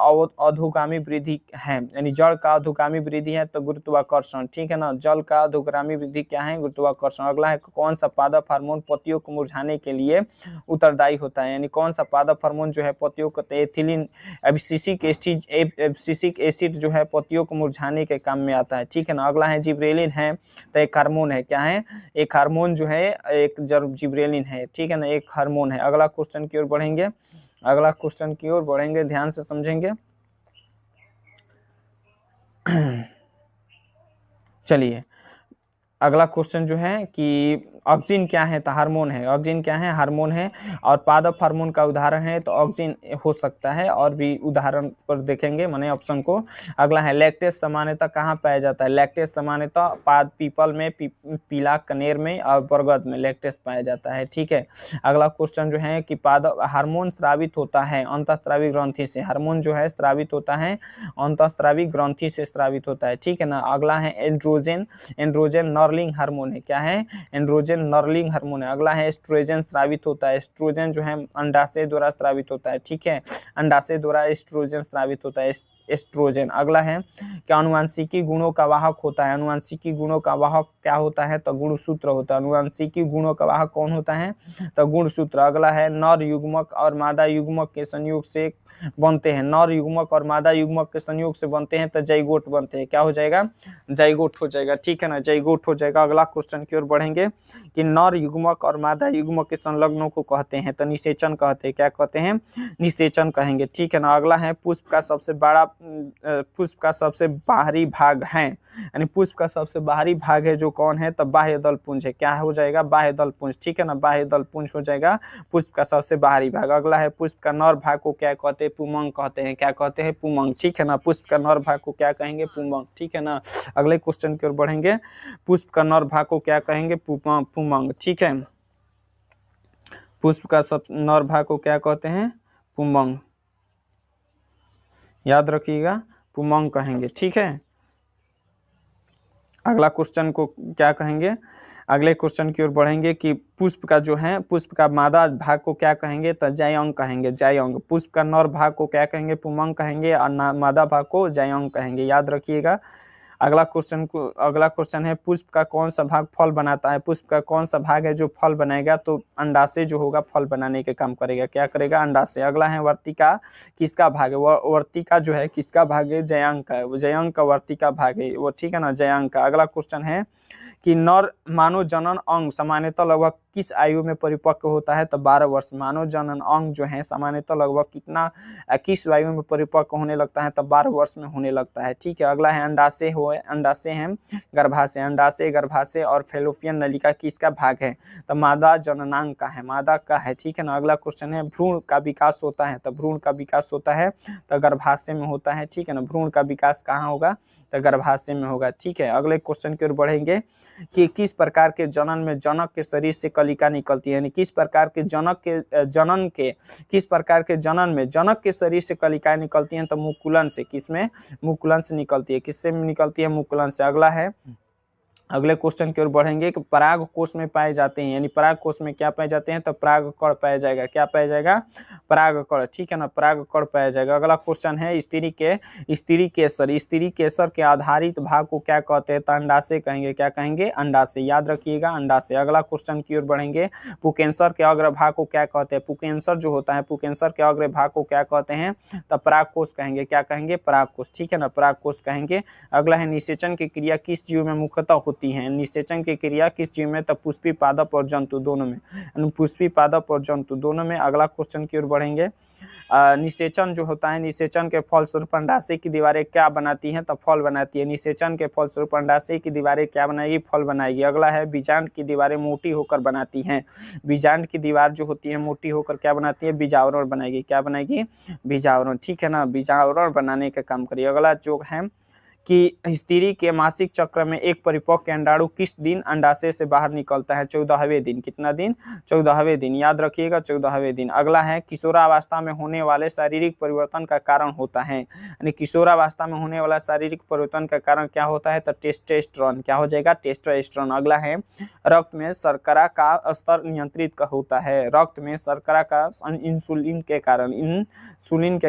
अधोगामी वृद्धि है, यानी जड़ का अधोगामी वृद्धि है तो गुरुत्वाकर्षण, ठीक है ना। जल का अधोगामी वृद्धि क्या है, गुरुत्वाकर्षण। अगला है कौन सा पादप हार्मोन पत्तियों को मुरझाने के लिए उत्तरदायी होता है, यानी कौन सा पादप हार्मोन जो है पत्तियों को, एथिलीन, एब्सिसिक एसिड जो है पत्तियों को मुरझाने के काम में आता है, ठीक है ना। अगला है जिब्रेलिन है, तो एक हार्मोन है, क्या है, एक हार्मोन जो है एक जिब्रेलिन है, ठीक है ना, एक हार्मोन है। अगला क्वेश्चन की ओर बढ़ेंगे, अगला क्वेश्चन की ओर बढ़ेंगे, ध्यान से समझेंगे। चलिए अगला क्वेश्चन जो है कि ऑक्सिन क्या है, तो हार्मोन है। ऑक्सिन क्या है, हार्मोन है। और पादप हार्मोन का उदाहरण है तो ऑक्सिन हो सकता है, और भी उदाहरण पर देखेंगे माने ऑप्शन को। अगला है लैक्टेस सामान्यतः कहाँ पाया जाता है, लैक्टेस सामान्यतः पीपल में, पीला कनेर में और बरगद में लैक्टेस पाया जाता है, ठीक है। अगला क्वेश्चन जो है कि पादप हार्मोन स्रावित होता है अंतःस्रावी ग्रंथि से, हार्मोन जो है स्रावित होता है अंतःस्रावी ग्रंथि से स्रावित होता है, ठीक है ना। अगला है एंड्रोजन, एंड्रोजन नर्लिंग हार्मोन है, क्या है, एंड्रोजन नर्लिंग हार्मोन है। अगला है एस्ट्रोजन स्रावित होता है, एस्ट्रोजन जो है अंडाशय द्वारा स्रावित होता है, ठीक है, अंडाशय द्वारा एस्ट्रोजन स्रावित होता है, एस्ट्रोजन। अगला है क्या अनुवांशिकी गुणों का वाहक होता है, अनुवांशिकी गुणों का वाहक क्या होता है, तो गुणसूत्र होता है। अनुवांशिकी गुणों का वाहक कौन होता है, तो गुणसूत्र। अगला है नर युग्मक और मादा युग्मक के संयोग से बनते हैं, नर युग्मक और मादा युग्मक के संयोग से बनते हैं तो जाइगोट बनते हैं, क्या हो जाएगा, जाइगोट हो जाएगा, ठीक है ना, जाइगोट हो जाएगा। अगला क्वेश्चन की ओर बढ़ेंगे कि नर युग्मक और मादा युग्मक के संलग्नों को कहते हैं, तो निषेचन कहते हैं, क्या कहते हैं, निषेचन कहेंगे, ठीक है ना। अगला है पुष्प का सबसे बड़ा, पुष्प का सबसे बाहरी भाग है, यानी पुष्प का सबसे बाहरी भाग है जो कौन है, तो बाह्य दल पुंज है, क्या हो जाएगा, बाह्य दल पुंज, ठीक है ना, बाह्य दल पुंज हो जाएगा पुष्प का सबसे बाहरी भाग। अगला है पुष्प का नर भाग को क्या कहते हैं, पुमंग कहते हैं, क्या कहते हैं, पुमंग, ठीक है ना। पुष्प का नर भाग को क्या कहेंगे, पुमंग, ठीक है ना। अगले क्वेश्चन की ओर बढ़ेंगे, पुष्प का नर भाग को क्या कहेंगे, पुमंग, ठीक है। पुष्प का सब नर भाग को क्या कहते हैं, पुमंग, याद रखिएगा, पुमंग कहेंगे, ठीक है। अगला क्वेश्चन को क्या कहेंगे, अगले क्वेश्चन की ओर बढ़ेंगे कि पुष्प का जो है, पुष्प का मादा भाग को क्या कहेंगे, तो जायंग कहेंगे, जायंग। पुष्प का नर भाग को क्या कहेंगे, पुमंग कहेंगे, और मादा भाग को जायंग कहेंगे, याद रखिएगा। अगला क्वेश्चन है पुष्प का कौन सा भाग फल बनाता है, पुष्प का कौन सा भाग है जो फल बनाएगा, तो अंडाशय जो होगा फल बनाने के काम करेगा, क्या करेगा, अंडाशय। अगला है वर्तिका किसका भाग है, वर्तिका जो है किसका भाग है, जयांग का है, जयांग का वर्तिका भाग है वो, ठीक है ना, जयांग का। अगला क्वेश्चन है कि नर मानव जनन अंग सामान्यतः लगभग किस आयु में परिपक्व होता है, तो 12 वर्ष। मानव जनन अंग जो है सामान्यतः लगभग कितना, किस आयु में परिपक्व होने लगता है, तो 12 वर्ष में होने लगता है, ठीक है। अगला है अंडाशय हो, अंडाशय है गर्भाशय, अंडाशय गर्भाशय और फेलोपियन नलिका किसका भाग है, तो मादा जननांग का है, मादा का है, ठीक है ना। अगला क्वेश्चन है भ्रूण का विकास होता है, तो भ्रूण का विकास होता है तो गर्भाशय में होता है, ठीक है ना, भ्रूण का विकास कहाँ होगा, तो गर्भाशय में होगा, ठीक है। अगले क्वेश्चन की ओर बढ़ेंगे कि किस प्रकार के जनन में जनक के शरीर से कलिका निकलती है, यानी किस प्रकार के किस प्रकार के जनन में जनक के शरीर से कलिकाएं निकलती हैं, तो मुकुलन से, किसमें, मुकुलन से निकलती है, किससे निकलती है, मुकुलन से। अगला है, अगले क्वेश्चन की ओर बढ़ेंगे कि पराग कोष में पाए जाते हैं, यानी पराग कोष में क्या पाए जाते हैं, तो पराग कण पाया जाएगा, क्या पाया जाएगा, पराग कण, ठीक है ना, पराग कण पाया जाएगा। अगला क्वेश्चन है स्त्री केसर, स्त्री केसर के आधारित भाग को क्या कहते हैं, तो अंडाशय कहेंगे, क्या कहेंगे, अंडाशय, याद रखिएगा, अंडाशय। अगला क्वेश्चन की ओर बढ़ेंगे, पुकेंसर के अग्र भाग को क्या कहते हैं, पुकेंसर जो होता है, पुकेंसर के अग्र भाग को क्या कहते हैं, तो परागकोश कहेंगे, क्या कहेंगे, परागकोश, ठीक है ना, परागकोश कहेंगे। अगला है निषेचन की क्रिया किस जीव में मुख्यतः होती है, निषेचन की क्रिया किस जीव में, तो पुष्पी पादप और जंतु दोनों में, पुष्पी पादप और जंतु दोनों में। अगला क्वेश्चन की ओर बढ़ेंगे, निषेचन जो होता है, निषेचन के फलस्वरूप अंडाशय की दीवारें क्या बनाती हैं, तो फल बनाती है, निषेचन के फलस्वरूप अंडाशय की दीवारें क्या बनाएगी, फल बनाएगी। अगला है बीजांड की दीवारें मोटी होकर बनाती हैं, बीजांड की दीवार जो होती है मोटी होकर क्या बनाती है, बीजावरण बनाएगी, क्या बनाएगी, बीजावरण, ठीक है ना, बीजावरण बनाने का काम करिए। अगला जो है कि स्त्री के मासिक चक्र में एक परिपक्व अंडाणु किस दिन अंडाशय से बाहर निकलता है? 14वें दिन। कितना दिन? 14वें दिन, याद रखिएगा 14वें दिन। अगला है किशोरावस्था में होने वाले शारीरिक परिवर्तन का कारण होता है, यानी किशोरावस्था में होने वाला शारीरिक परिवर्तन का कारण क्या होता है? तो टेस्टोस्टेरोन। क्या हो जाएगा? टेस्टोस्टेरोन। अगला है रक्त में शर्करा का स्तर नियंत्रित होता है, रक्त में शर्करा का इंसुलिन के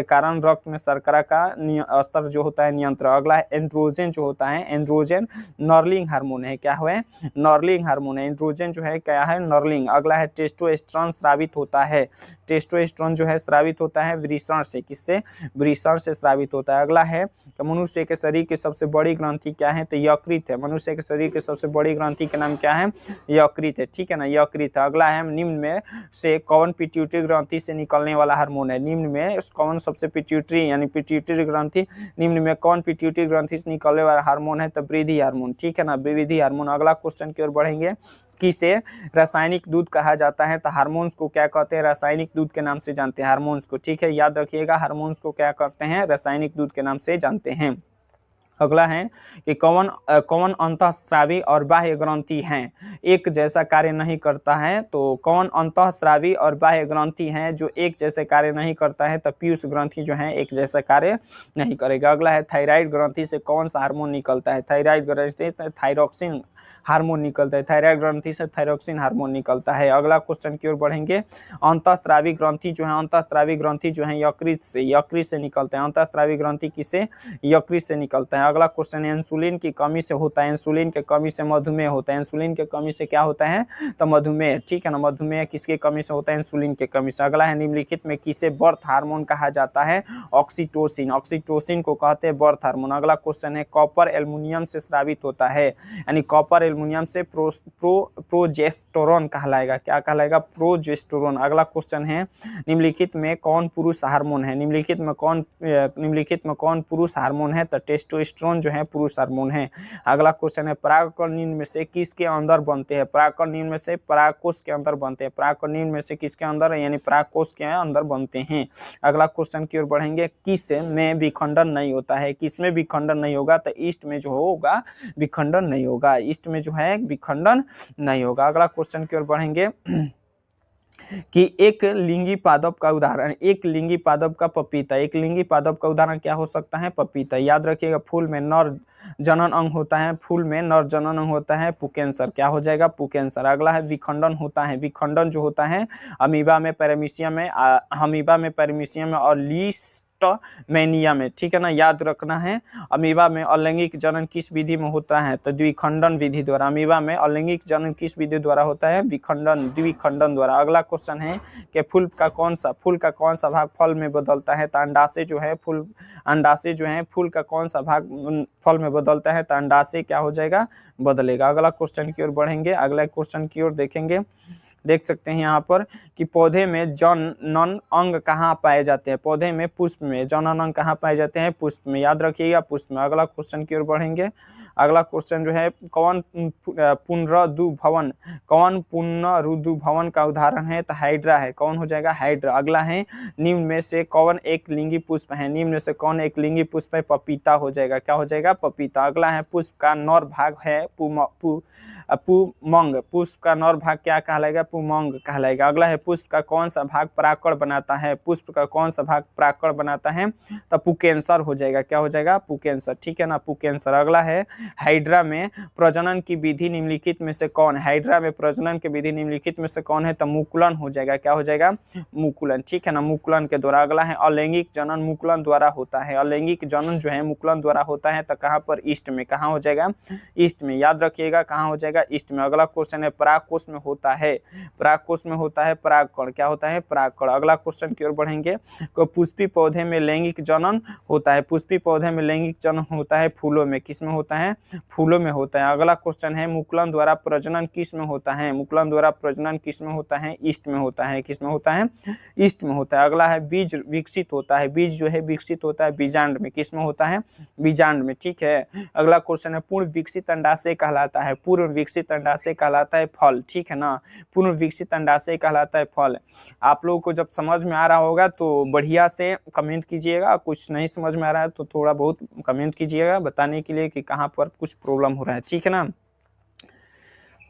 कारण रक्त में शर्करा का स्तर जो होता है नियंत्रण। अगला है एंड्रोजन जो होता है, एंड्रोजन नर्लिंग हार्मोन है। क्या है? नर्लिंग हार्मोन है। एंड्रोजन जो है क्या है? नर्लिंग। अगला है टेस्टोस्टेरोन स्रावित होता है, टेस्टोस्टेरोन जो है स्रावित होता है वृषण से। किससे? वृषण से स्रावित होता है। अगला है मनुष्य के शरीर की सबसे बड़ी ग्रंथि क्या है? तो यकृत है। मनुष्य के शरीर की सबसे बड़ी ग्रंथि का नाम क्या है? यकृत है, ठीक है ना, यकृत है। अगला है निम्न में से कौन पिट्यूटरी ग्रंथि से निकलने वाला हार्मोन है? निम्न में कौन सबसे पिट्यूटरी यानी पिट्यूटरी ग्रंथि, निम्न में कौन पिट्यूटरी ग्रंथि से निकलने वाला हार्मोन है? तो वृद्धि हार्मोन, ठीक है ना, वृद्धि हार्मोन। अगला क्वेश्चन की ओर बढ़ेंगे। किसे रासायनिक दूध कहा जाता है? तो हार्मोन्स को क्या कहते हैं? रासायनिक दूध के नाम से जानते हैं हार्मोन्स को, ठीक है, याद रखिएगा हार्मोन्स को क्या करते हैं? रासायनिक दूध के नाम से जानते हैं। अगला है कि कौन अंतःस्रावी और बाह्य ग्रंथि हैं एक जैसा कार्य नहीं करता है? तो कौन अंतःस्रावी और बाह्य ग्रंथि हैं जो एक जैसे कार्य नहीं करता है? तो पीयूष ग्रंथि जो है एक जैसा कार्य नहीं करेगा। अगला है थायराइड ग्रंथि से कौन सा हार्मोन निकलता है? थायराइड ग्रंथि से थायरोक्सिन हार्मोन निकलता है, थायराइड ग्रंथि से थायरोक्सिन हार्मोन निकलता है। अगला क्वेश्चन की ओर बढ़ेंगे। अंतःस्रावी ग्रंथि जो है, अंतःस्रावी ग्रंथि जो है यकृत से निकलते हैं। अंतःस्रावी ग्रंथि किसे? यकृत से निकलता है। अगला क्वेश्चन है इंसुलिन की कमी से होता है, इंसुलिन की कमी से मधुमेह होता है। इंसुलिन की कमी से क्या होता है? तो मधुमेह, ठीक है ना, मधुमेह किसकी कमी से होता है? इंसुलिन की कमी से। अगला है निम्नलिखित में किसे बर्थ हार्मोन कहा जाता है? ऑक्सीटोसिन, ऑक्सीटोसिन को कहते हैं बर्थ हार्मोन। अगला क्वेश्चन है कॉपर एल्युमिनियम से स्रावित होता है, यानी कॉपर एल्युमिनियम से प्रोजेस्टेरोन कहलाएगा। क्या कहलाएगा? प्रोजेस्टेरोन। अगला क्वेश्चन है निम्नलिखित में कौन पुरुष हार्मोन है? निम्नलिखित में कौन पुरुष हार्मोन है? तो टेस्टोस्टेरोन जो है पुरुष हार्मोन है। अगला क्वेश्चन है परागकण निम्न में से किसके अंदर बनते हैं? परागकण निम्न में से परागकोश के अंदर बनते हैं। परागकण निम्न में से किसके अंदर? यानी परागकोश के अंदर बनते हैं। अगला क्वेश्चन की ओर बढ़ेंगे। किस में विखंडन नहीं होता है? किस में विखंडन नहीं होगा? तो ईस्ट में जो होगा विखंडन नहीं होगा, ईस्ट में जो है विखंडन नहीं होगा। अगला क्वेश्चन की ओर बढ़ेंगे कि एक लिंगी पादप का उदाहरण, एक लिंगी पादप का पपीता, एक लिंगी पादप का उदाहरण क्या हो सकता है? पपीता। याद रखिएगा फूल में नर जनन अंग होता है, फूल में नर जनन अंग होता है पुकेंसर। क्या हो जाएगा? पुकेंसर। अगला है विखंडन होता है, विखंडन जो होता है अमीबा में, पैरामीशियम में, और लीस्टमैनिया में, ठीक है ना, याद रखना है। अमीबा में अलैंगिक जनन किस विधि में होता है? तो द्विखंडन विधि द्वारा। अमीबा में अलैंगिक जनन किस विधि द्वारा होता है? द्विखंडन द्वारा। अगला क्वेश्चन है कि फूल का कौन सा भाग फल में बदलता है? तो अंडाशय जो है फूल का कौन सा भाग फल में बदलता है? तो अंडाशय क्या हो जाएगा? बदलेगा। अगला क्वेश्चन की ओर बढ़ेंगे। अगला क्वेश्चन की ओर देखेंगे, देख सकते हैं यहाँ पर कि पौधे में जनन अंग कहाँ पाए जाते हैं? पौधे में पुष्प में। जनन अंग कहाँ पाए जाते हैं? पुष्प में, याद रखिएगा पुष्प में। अगला क्वेश्चन की ओर बढ़ेंगे। अगला क्वेश्चन जो है कौन पुनरुद्भवन का उदाहरण है? तो हाइड्रा है। कौन हो जाएगा? हाइड्रा। अगला है निम्न में से कौन एक लिंगी पुष्प है? निम्न में से कौन एक लिंगी पुष्प है? पपीता हो जाएगा। क्या हो जाएगा? पपीता। अगला है पुष्प का नर भाग है पुमंग। पुष्प का नर भाग क्या कहलाएगा? पुमंग कहलाएगा। अगला है पुष्प का कौन सा भाग परागकण बनाता है? पुष्प का कौन सा भाग परागकण बनाता है? तो पुकेंसर हो जाएगा। क्या हो जाएगा? पुकेंसर, ठीक है ना, पुकेंसर। अगला है हाइड्रा में प्रजनन की विधि निम्नलिखित में से कौन? हाइड्रा में प्रजनन की विधि निम्नलिखित में से कौन है? तो मुकुलन हो जाएगा। क्या हो जाएगा? मुकुलन, ठीक है ना, मुकुलन के द्वारा। अगला है अलैंगिक जनन मुकुलन द्वारा होता है। अलैंगिक जनन जो है मुकुलन द्वारा होता है। तो कहाँ पर? ईस्ट में। कहाँ हो जाएगा? ईस्ट में। याद रखिएगा कहाँ हो जाएगा? ईस्ट में। अगला क्वेश्चन है परागकोश में होता है परागकण। क्या होता है? परागकण। अगला क्वेश्चन की ओर बढ़ेंगे। पुष्पी पौधे में लैंगिक जनन होता है, पुष्पी पौधे में लैंगिक जनन होता है फूलों में। किस में होता है? फूलों में होता है। अगला क्वेश्चन है मुकुलन द्वारा प्रजनन किस में होता है? मुकुलन द्वारा प्रजनन किस में होता है? ईस्ट में होता है। किस में होता है? ईस्ट में होता है। अगला है बीज विकसित होता है, बीज जो है विकसित होता है बीजांड में। किस में होता है? बीजांड में, ठीक है। अगला क्वेश्चन है पूर्ण विकसित अंडाशय कहलाता है, पूर्ण विकसित अंडाशय कहलाता है फल, ठीक है ना। पूर्ण विकसित अंडाशय कहलाता है फल। आप लोगों को जब समझ में आ रहा होगा तो बढ़िया से कमेंट कीजिएगा, कुछ नहीं समझ में आ रहा है तो थोड़ा बहुत कमेंट कीजिएगा बताने के लिए कि कहाँ पर कुछ प्रॉब्लम हो रहा है, ठीक है ना।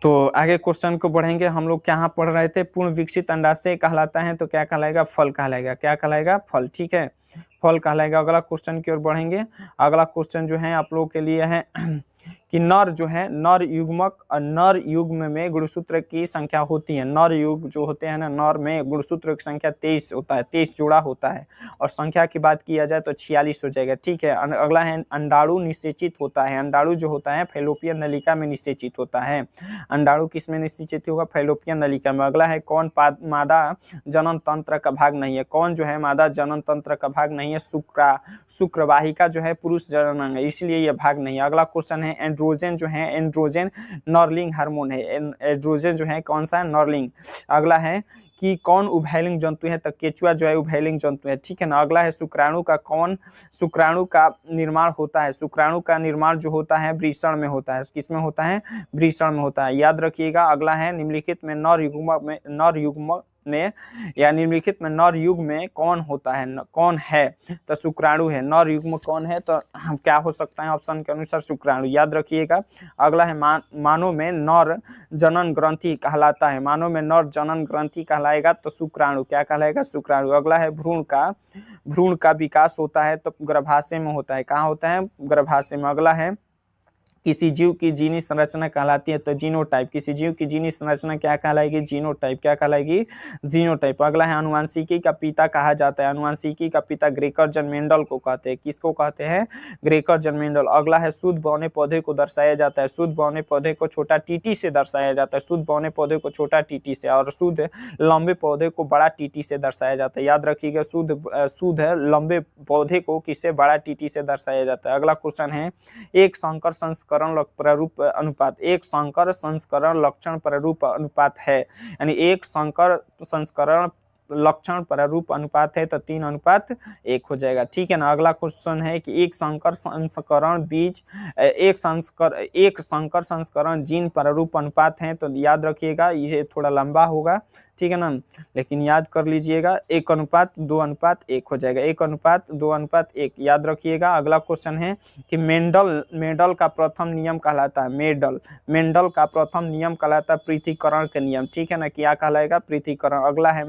तो आगे क्वेश्चन को बढ़ेंगे। हम लोग क्या पढ़ रहे थे? पूर्ण विकसित अंडाशय कहलाता है तो क्या कहलाएगा? फल कहलाएगा। क्या कहलाएगा? फल, ठीक है, फल कहलाएगा। अगला क्वेश्चन की ओर बढ़ेंगे। अगला क्वेश्चन जो है आप लोगों के लिए है कि नर जो है, नर युग्मक और नर युग्म में गुणसूत्र की संख्या होती है। नर युग जो होते हैं ना, नर में गुणसूत्र की संख्या 23 होता है, 23 जोड़ा होता है। और संख्या की बात किया जाए तो 46 हो जाएगा, ठीक है। अगला है अंडाणु निषेचित होता है। अंडाणु जो होता है फैलोपियन नलिका में निषेचित होता है। अंडाणु किस में निषेचित होगा? फैलोपियन नलिका में। अगला है कौन मादा जनन तंत्र का भाग नहीं है? कौन जो है मादा जनन तंत्र का भाग नहीं है? शुक्रवाहिका जो है पुरुष जनन अंग है, इसलिए यह भाग नहीं है। अगला क्वेश्चन है एंड्रोजन जो है, एंड्रोजन नॉर्लिंग हार्मोन है। एंड्रोजन जो है कौन सा? नॉर्लिंग। अगला है कि कौन उभयलिंग जंतु है? तो केचुआ जो है उभयलिंग जंतु है, ठीक है ना। अगला है शुक्राणु का निर्माण होता है? शुक्राणु का निर्माण जो होता है वृषण में होता है। किस में होता है? वृषण में होता है, याद रखिएगा। अगला है निम्नलिखित में नर युग्म में या निम्नलिखित में नर युग में कौन होता है? कौन है? तो शुक्राणु है। नर युग्म कौन है? तो क्या हो सकता है? ऑप्शन के अनुसार शुक्राणु, याद रखिएगा। अगला है मानव में नर जनन ग्रंथि कहलाता है। मानव में नर जनन ग्रंथि कहलाएगा तो शुक्राणु। क्या कहलाएगा? शुक्राणु। अगला है भ्रूण का विकास होता है तो गर्भाशय में होता है। कहाँ होता है? गर्भाशय में। अगला है किसी जीव की जीनी संरचना कहलाती है तो जीनोटाइप। किसी जीव की जीनी संरचना क्या कहलाएगी? जीनोटाइप। क्या कहलाएगी? जीनोटाइप। अगला है अनुवांशिकी का पिता कहा जाता है। अनुवांशिकी का पिता ग्रेकर जन मेंडल को कहते हैं। किसको कहते हैं? ग्रेकर जन मेंडल। अगला है शुद्ध बौने पौधे को दर्शाया जाता है। शुद्ध बौने पौधे को छोटा टीटी से दर्शाया जाता है। शुद्ध बौने पौधे को छोटा टीटी से और शुद्ध लंबे पौधे को बड़ा टीटी से दर्शाया जाता है। याद रखिएगा, शुद्ध लंबे पौधे को किससे? बड़ा टीटी से दर्शाया जाता है। अगला क्वेश्चन है एक संकर संस्करण प्रारूप अनुपात। एक संकर संस्करण लक्षण प्रारूप अनुपात है, यानी एक संकर संस्करण लक्षण प्रारूप अनुपात है तो 3:1 हो जाएगा, ठीक है ना। अगला क्वेश्चन है कि एक संकर संस्करण जीन प्रारूप अनुपात है तो याद रखिएगा, ये थोड़ा लंबा होगा, ठीक है ना, लेकिन याद कर लीजिएगा। 1:2:1 हो जाएगा। 1:2:1 याद रखिएगा। अगला क्वेश्चन है कि मेंडल का प्रथम नियम कहलाता है। मेंडल का प्रथम नियम कहलाता है पृथक्करण का नियम, ठीक है ना। क्या कहलाएगा? पृथक्करण। अगला है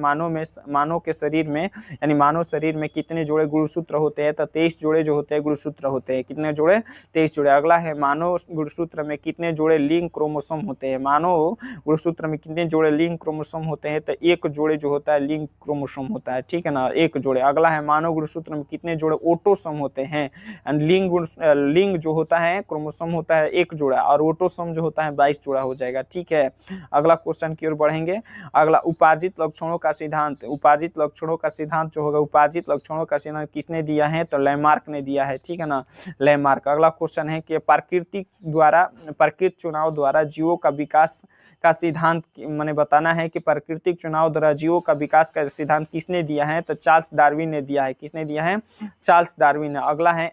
मानव के शरीर में, यानी मानव शरीर में कितने जोड़े गुणसूत्र होते हैं? तो 23 जोड़े जो होते हैं गुणसूत्र होते हैं। कितने जोड़े? 23 जोड़े। अगला है मानव गुणसूत्र में कितने जोड़े लिंग क्रोमोसोम होते हैं? मानव गुणसूत्र में कितने जोड़े लिंग क्रोमोसोम होते हैं? तो 1 जोड़े जो होता है लिंग क्रोमोसोम होता है, ठीक है ना, 1 जोड़े। अगला है मानव गुणसूत्र में कितने जोड़े ऑटोसोम होते हैं? लिंग जो होता है क्रोमोसोम होता है 1 जोड़ा और ऑटोसोम जो होता है 22 जोड़ा हो जाएगा, ठीक है। अगला क्वेश्चन की ओर बढ़ेंगे। अगला उपार्जित लक्षणों का सिद्धांत। उपार्जित लक्षणों का सिद्धांत जो होगा, उपार्जित लक्षणों का सिद्धांत किसने दिया है? तो लैमार्क ने दिया है, ठीक है ना, लैमार्क। अगला क्वेश्चन है कि प्राकृतिक चुनाव द्वारा जीवों का विकास का सिद्धांत मैंने बताना है कि प्राकृतिक चुनाव द्वारा जीवों का विकास का सिद्धांत किसने दिया है? तो चार्ल्स डार्विन ने दिया है। किसने दिया है? चार्ल्स डार्विन ने। अगला है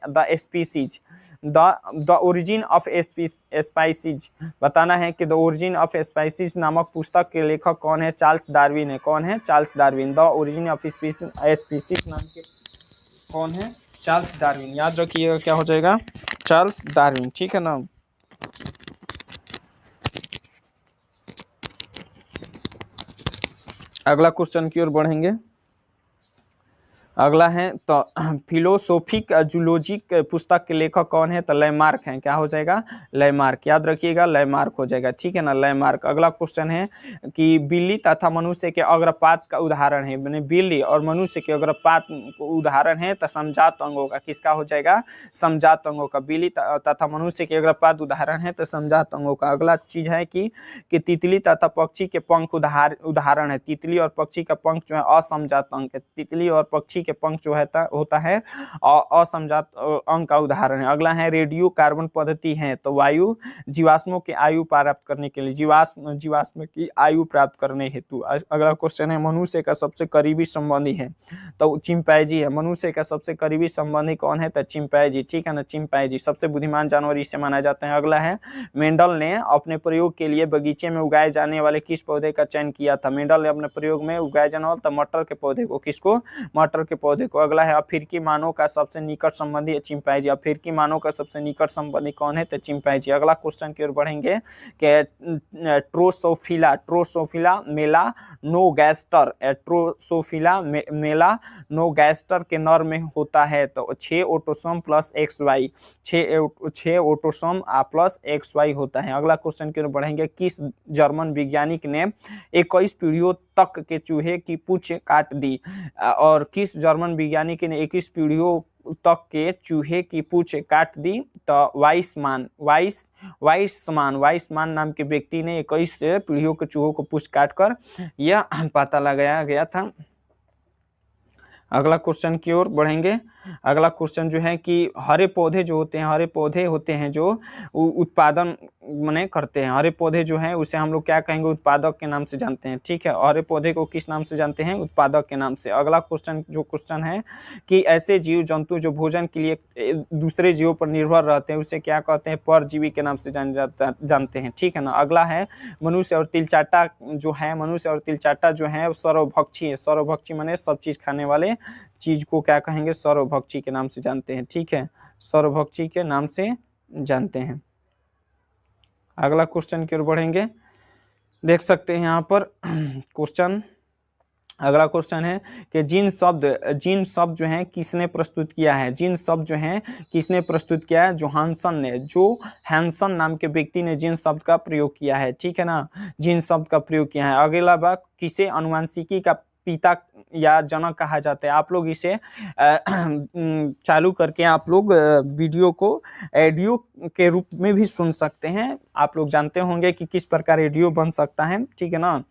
द ओरिजिन ऑफ स्पाइसीज। बताना है कि द ओरिजिन ऑफ स्पाइसीज नामक पुस्तक के लेखक कौन है? चार्ल्स डार्विन है। कौन है? Charles Darwin. The origin of species नाम के कौन है? Charles Darwin. याद रखिएगा क्या हो जाएगा? चार्ल्स डार्विन, ठीक है ना। अगला क्वेश्चन की ओर बढ़ेंगे। अगला है तो फिलोसोफिक जूलॉजी पुस्तक के लेखक कौन है? तो लैमार्क हैं। क्या हो जाएगा? लैमार्क। याद रखिएगा, लैमार्क हो जाएगा, ठीक है ना, लैमार्क। अगला क्वेश्चन है कि बिल्ली तथा मनुष्य के अग्रपात का उदाहरण है। मैंने बिल्ली और मनुष्य के अग्रपात उदाहरण है तो समजात अंगों का। किसका हो जाएगा? समजात अंगों का। बिल्ली तथा मनुष्य के अग्रपात उदाहरण है तो समजात अंगों का। अगला चीज है कि तितली तथा पक्षी के पंख उदाहरण है। तितली और पक्षी का पंख जो है असमजात अंग है। तितली और पक्षी के पंख जो होता है असमजात अंग का उदाहरण है। अगला है रेडियो कार्बन पद्धति है, तो वायु जीवाश्मों की आयु प्राप्त करने के लिए, जीवाश्म की आयु प्राप्त करने हेतु। अगला क्वेश्चन है मनुष्य का सबसे करीबी संबंधी है, तो चिंपैंजी है। मनुष्य का सबसे करीबी संबंधी कौन है, तो चिंपैंजी, ठीक है ना, चिंपैंजी सबसे बुद्धिमान जानवर इसे माना जाता है। अगला है मेंडल ने अपने प्रयोग के लिए बगीचे में उगाए जाने वाले किस पौधे का चयन किया था। मेंडल ने अपने प्रयोग में उगाए जाने वाले मटर के पौधे को, किसको, मटर के पौधे को। अगला है अफ्रीकी मानव का सबसे निकट संबंधी है चिंपैंजी। अफ्रीकी मानव का सबसे निकट संबंधी कौन है, तो चिंपैंजी। अगला क्वेश्चन की ओर बढ़ेंगे कि ट्रोसोफिला मेलानोगैस्टर, ट्रोसोफिला मेलानोगैस्टर के नर में होता है, तो 6 autosome plus XY, 6 autosome plus XY होता है। अगला क्वेश्चन की ओर बढ़ेंगे, किस जर्मन वैज्ञानिक ने 21 पीढ़ियों तक के चूहे की पूंछ काट दी, और किस जर्मन वैज्ञानिक ने 21 पीढ़ियों तक के चूहे की पूंछ काट दी, तो वाइसमान नाम के व्यक्ति ने 21 पीढ़ियों के चूहों को पूंछ काटकर यह पता लगाया गया था। अगला क्वेश्चन की ओर बढ़ेंगे। अगला क्वेश्चन जो है कि हरे पौधे जो होते हैं, हरे पौधे होते हैं जो उत्पादन माने करते हैं, हरे पौधे जो हैं उसे हम लोग क्या कहेंगे, उत्पादक के नाम से जानते हैं, ठीक है। हरे पौधे को किस नाम से जानते हैं, उत्पादक के नाम से। अगला क्वेश्चन है कि ऐसे जीव जंतु जो भोजन के लिए दूसरे जीवों पर निर्भर रहते हैं उसे क्या कहते हैं, परजीवी के नाम से जानते हैं, ठीक है ना। अगला है मनुष्य और तिलचाटा जो है, मनुष्य और तिलचाटा जो है सर्वभक्षी है। सर्वभक्षी माने सब चीज खाने वाले चीज को क्या कहेंगे, सर्वभक्षी के नाम से जानते हैं, ठीक है, सर्वभक्षी के नाम से जानते हैं। अगला क्वेश्चन की ओर बढ़ेंगे, देख सकते हैं यहाँ पर क्वेश्चन। अगला क्वेश्चन है कि जिन शब्द जो हैं किसने प्रस्तुत किया है, जिन शब्द जो हैं किसने प्रस्तुत किया है, जो हैंसन नाम के व्यक्ति ने जिन शब्द का प्रयोग किया है, ठीक है ना, जिन शब्द का प्रयोग किया है। अगला बात, किसे अनुवांशिकी का पिता या जनक कहा जाता है। आप लोग इसे चालू करके आप लोग वीडियो को ऑडियो के रूप में भी सुन सकते हैं। आप लोग जानते होंगे कि किस प्रकार ऑडियो बन सकता है, ठीक है ना।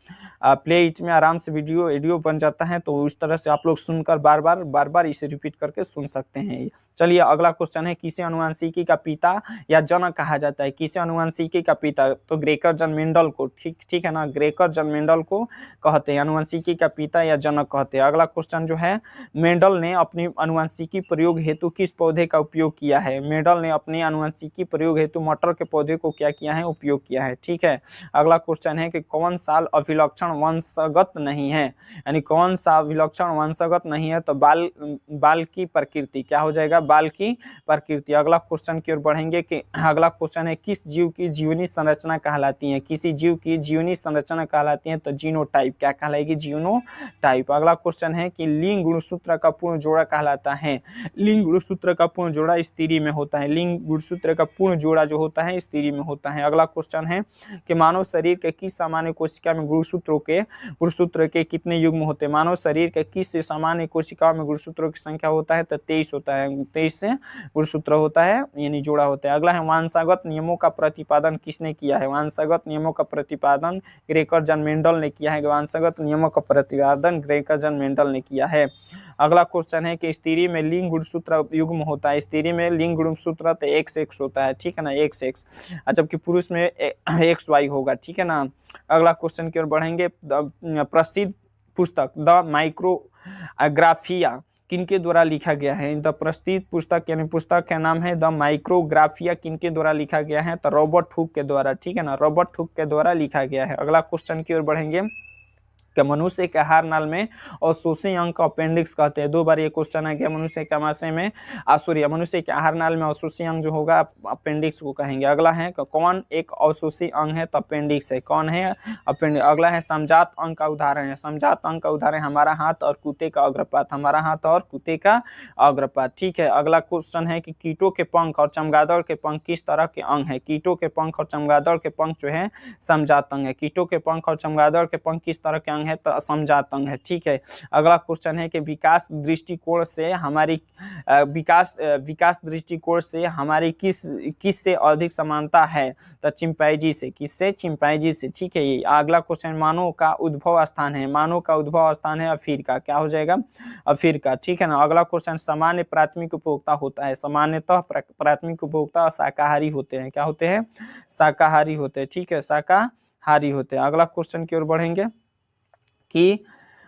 प्ले इट में आराम से वीडियो बन जाता है, तो उस तरह से आप लोग सुनकर बार बार इसे रिपीट करके सुन सकते हैं। चलिए अगला क्वेश्चन है, किसे अनुवांशिकी का पिता या जनक कहा जाता है। किसे अनुवांशिकी का पिता, तो ग्रेकर जन मेंडल को, ठीक है ना, ग्रेकर जन मेंडल को कहते हैं अनुवांशिकी का पिता या जनक कहते हैं। अगला क्वेश्चन जो है, मेंडल ने अपनी अनुवांशिकी प्रयोग हेतु किस पौधे का उपयोग किया है। मेंडल ने अपनी अनुवांशिकी प्रयोग हेतु मटर के पौधे को क्या किया है, उपयोग किया है, ठीक है। अगला क्वेश्चन है कि कौन सा अभिलक्षण वंशगत नहीं है, यानी कौन सा अभिलक्षण वंशगत नहीं है, तो बाल की प्रकृति, क्या हो जाएगा, बाल की प्रकृति। अगला क्वेश्चन की ओर बढ़ेंगे कि अगला क्वेश्चन है, किस जीव की जीवनी संरचना कहलाती है। किसी जीव की जीवनी संरचना कहलाती है, तो जीनोटाइप, क्या कहलाएगी, जीनोटाइप। अगला क्वेश्चन है कि लिंग गुणसूत्र का पूर्ण जोड़ा कहलाता है। लिंग गुणसूत्र का पूर्ण जोड़ा स्त्री में होता है। लिंग गुणसूत्र का पूर्ण जोड़ा जो होता है स्त्री में होता है। अगला क्वेश्चन है कि मानव शरीर के किस सामान्य कोशिका में गुणसूत्र के कितने युग्म होते हैं। मानव शरीर के किस सामान्य कोशिकाओं में गुणसूत्रों की संख्या होता है, तो 23 होता है, 23 से गुणसूत्र होता है, यानी जोड़ा होता है। अगला है वंशागत नियमों का प्रतिपादन किसने किया है। वंशागत नियमों का प्रतिपादन ग्रेकर जन मेंडल ने किया है। वंशागत नियमों का प्रतिपादन ग्रेकर जन मेंडल ने किया है। अगला क्वेश्चन है कि स्त्री में लिंग गुणसूत्र युग्म होता है। स्त्री में लिंग गुणसूत्र तो XX होता है, ठीक है ना, XX, जबकि पुरुष में XY होगा, ठीक है ना। अगला क्वेश्चन की ओर बढ़ेंगे, प्रसिद्ध पुस्तक द माइक्रोग्राफिया किनके द्वारा लिखा गया है। द प्रसिद्ध पुस्तक यानी पुस्तक का नाम है द माइक्रोग्राफिया, किनके द्वारा लिखा गया है, तो रॉबर्ट हुक के द्वारा, ठीक है ना, रॉबर्ट हुक के द्वारा लिखा गया है। अगला क्वेश्चन की ओर बढ़ेंगे कि मनुष्य के आहार नाल में अवशोषी अंग का अपेंडिक्स कहते हैं। 2 बार ये क्वेश्चन है कि मनुष्य के आमाशय में मनुष्य के आहार नाल में अवशोषी अंग जो होगा अपेंडिक्स को कहेंगे। अगला है कौन एक अवशोषी अंग है, तो अपेंडिक्स है, कौन है, अपेंडिक्स। अगला है समजात अंग का उदाहरण है। समजात अंग का उदाहरण हमारा हाथ और कुत्ते का अग्रपात, हमारा हाथ और कुत्ते का अग्रपात, ठीक है। अगला क्वेश्चन है कि कीटों के पंख और चमगादड़ के पंख किस तरह के अंग है। कीटों के पंख और चमगादड़ के पंख जो है समजात अंग है। कीटों के पंख और चमगादड़ के पंख किस तरह के अंग तंग है तो असमजात अंग है। ठीक है, अगला क्वेश्चन है कि विकास दृष्टिकोण से हमारी विकास दृष्टिकोण से हमारी किस से अधिक समानता है, तो चिंपैंजी से। किससे? चिंपैंजी से। ठीक है, ये अगला क्वेश्चन, मानव का उद्भव स्थान है, मानव का उद्भव स्थान है अफ्रीका। क्या हो जाएगा? अफ्रीका। ठीक है ना। अगला क्वेश्चन, सामान्य प्राथमिक उपभोक्ता होता है, सामान्यतः प्राथमिक उपभोक्ता शाकाहारी होते हैं। क्या होते हैं? शाकाहारी होते हैं। ठीक है, शाकाहारी होते हैं। अगला क्वेश्चन की ओर बढ़ेंगे कि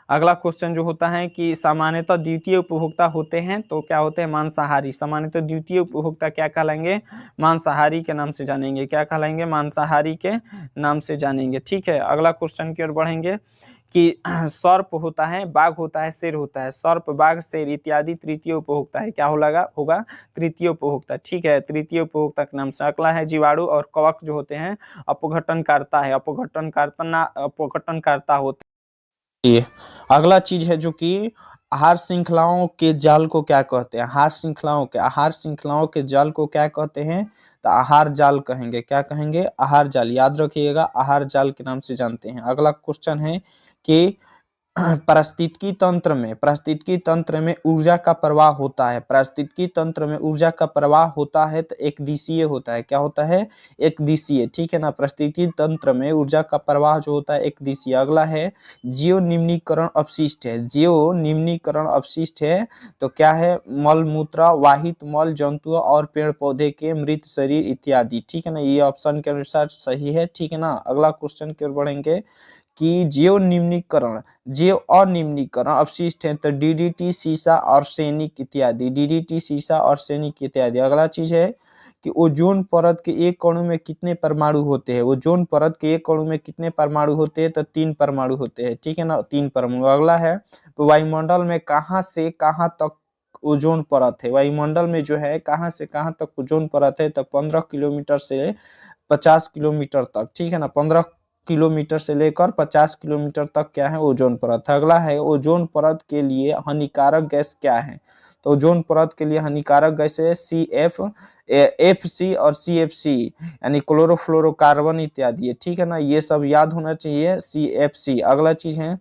अगला क्वेश्चन जो होता है कि सामान्यतः द्वितीय उपभोक्ता होते हैं तो क्या होते हैं? मांसाहारी। सामान्यतः द्वितीय उपभोक्ता क्या कहलाएंगे? मांसाहारी के नाम से जानेंगे। क्या कहलाएंगे? मांसाहारी के नाम से जानेंगे। ठीक है, अगला क्वेश्चन की ओर बढ़ेंगे कि सर्प होता है, बाघ होता है, शेर होता है। सर्प, बाघ, शेर इत्यादि तृतीय उपभोक्ता है। क्या होगा? तृतीय उपभोक्ता। ठीक है, तृतीय उपभोक्ता के नाम से। अगला है जीवाणु और कवक जो होते हैं अपघटनकर्ता है, अपघटनकर्ता होते हैं। ये अगला चीज है जो कि आहार श्रृंखलाओं के जाल को क्या कहते हैं? आहार श्रृंखलाओं के जाल को क्या कहते हैं? तो आहार जाल कहेंगे। क्या कहेंगे? आहार जाल। याद रखिएगा, आहार जाल के नाम से जानते हैं। अगला क्वेश्चन है कि पारिस्थितिकी तंत्र में ऊर्जा का प्रवाह होता है। पारिस्थितिकी तंत्र में ऊर्जा का प्रवाह होता है तो एक दिशीय होता है। क्या होता है? एक दिशीय। ठीक है ना। पारिस्थितिकी तंत्र में ऊर्जा का प्रवाह जो होता है एक दिशीय। अगला है जीव निम्नीकरण अपशिष्ट है। जीव निम्नीकरण अपशिष्ट है तो क्या है? मल मूत्र, वाहित मल, जंतुओं और पेड़ पौधे के मृत शरीर इत्यादि। ठीक है ना, ये ऑप्शन के अनुसार सही है। ठीक है ना। अगला क्वेश्चन की ओर बढ़ेंगे कि जैव अनिम्नीकरण अपशिष्ट है तो डीडीटी, सीसा, आर्सेनिक इत्यादि। डीडीटी, सीसा, आर्सेनिक इत्यादि। अगला चीज है कि ओजोन परत के एक कणु में कितने परमाणु होते हैं? ओजोन परत के एक अणु में कितने परमाणु होते हैं? तो 3 परमाणु होते हैं। ठीक है ना, 3 परमाणु। अगला है तो वायुमंडल में कहां से कहां तक ओजोन परत है? वायुमंडल में जो है कहां से कहां तक ओजोन परत है? तो 15 किलोमीटर से 50 किलोमीटर तक। ठीक है ना, 15 किलोमीटर से लेकर 50 किलोमीटर तक क्या है? ओजोन परत। अगला है ओजोन परत के लिए हानिकारक गैस क्या है? तो ओजोन परत के लिए हानिकारक गैस है एफसी और सीएफसी, यानी क्लोरोफ्लोरोकार्बन इत्यादि। ठीक है ना, ये सब याद होना चाहिए, सीएफसी। अगला चीज है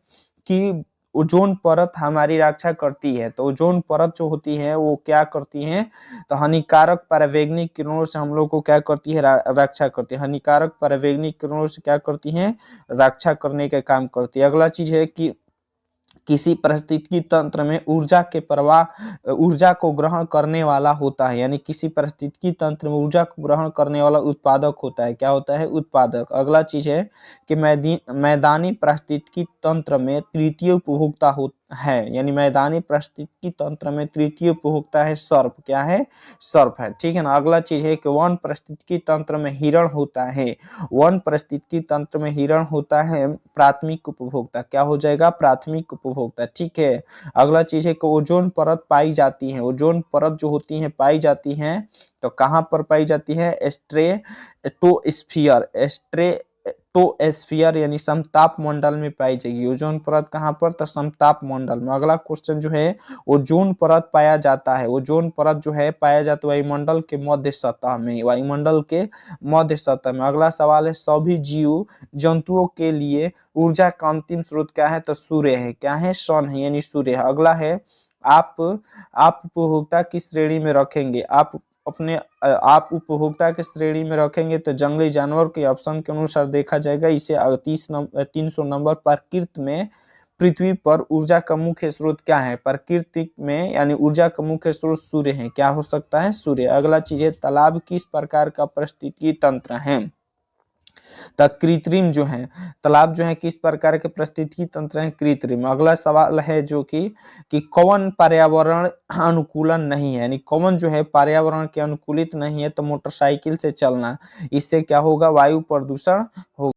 कि ओजोन परत हमारी रक्षा करती है। तो ओजोन परत जो होती है वो क्या करती है? तो हानिकारक परावैंगनिक किरणों से हम लोग को क्या करती है? रक्षा करती है। हानिकारक परावैंगनिक किरणों से क्या करती है? रक्षा करने का काम करती है। अगला चीज है कि किसी पारिस्थितिकी तंत्र में ऊर्जा को ग्रहण करने वाला होता है, यानी किसी पारिस्थितिकी तंत्र में ऊर्जा को ग्रहण करने वाला उत्पादक होता है। क्या होता है? उत्पादक। अगला चीज है कि मैदानी पारिस्थितिकी तंत्र में तृतीय उपभोक्ता है, यानी मैदानी पारिस्थितिकी तंत्र में तृतीय उपभोक्ता है सर्प। क्या है? सर्प है। ठीक है ना। अगला चीज है कि वन पारिस्थितिकी तंत्र में हिरण होता है। वन पारिस्थितिकी तंत्र में हिरण होता है प्राथमिक उपभोक्ता। क्या हो जाएगा? प्राथमिक उपभोक्ता। ठीक है। अगला चीज है कि ओजोन परत पाई जाती है। ओजोन परत जो होती है पाई जाती है तो कहां पर पाई जाती है? स्ट्रेटोस्फीयर यानी समताप मंडल में पाई जाएगी। ओजोन परत कहां पर? तो समताप मंडल में। अगला क्वेश्चन जो है ओजोन परत पाया जाता है, ओजोन परत जो है पाया जाता है वायुमंडल के मध्य सतह में, वायुमंडल के मध्य सतह में। अगला सवाल है सभी जीव जंतुओं के लिए ऊर्जा का अंतिम स्रोत क्या है? तो सूर्य है। क्या है? सन है, यानी सूर्य है। अगला है आप उपभोक्ता की श्रेणी में रखेंगे, आप उपभोक्ता की श्रेणी में रखेंगे तो जंगली जानवर के ऑप्शन के अनुसार देखा जाएगा इसे 300 नंबर। प्रकृति में पृथ्वी पर ऊर्जा का मुख्य स्रोत क्या है? प्रकृति में यानी ऊर्जा का मुख्य स्रोत सूर्य है। क्या हो सकता है? सूर्य। अगला चीज है तालाब किस प्रकार का पारिस्थितिकी तंत्र है? तो कृत्रिम जो है तालाब जो है किस प्रकार के पारिस्थितिकी तंत्र है? कृत्रिम। अगला सवाल है जो कि कौन पर्यावरण अनुकूलन नहीं है, यानी कौन जो है पर्यावरण के अनुकूलित नहीं है? तो मोटरसाइकिल से चलना। इससे क्या होगा? वायु प्रदूषण होगा।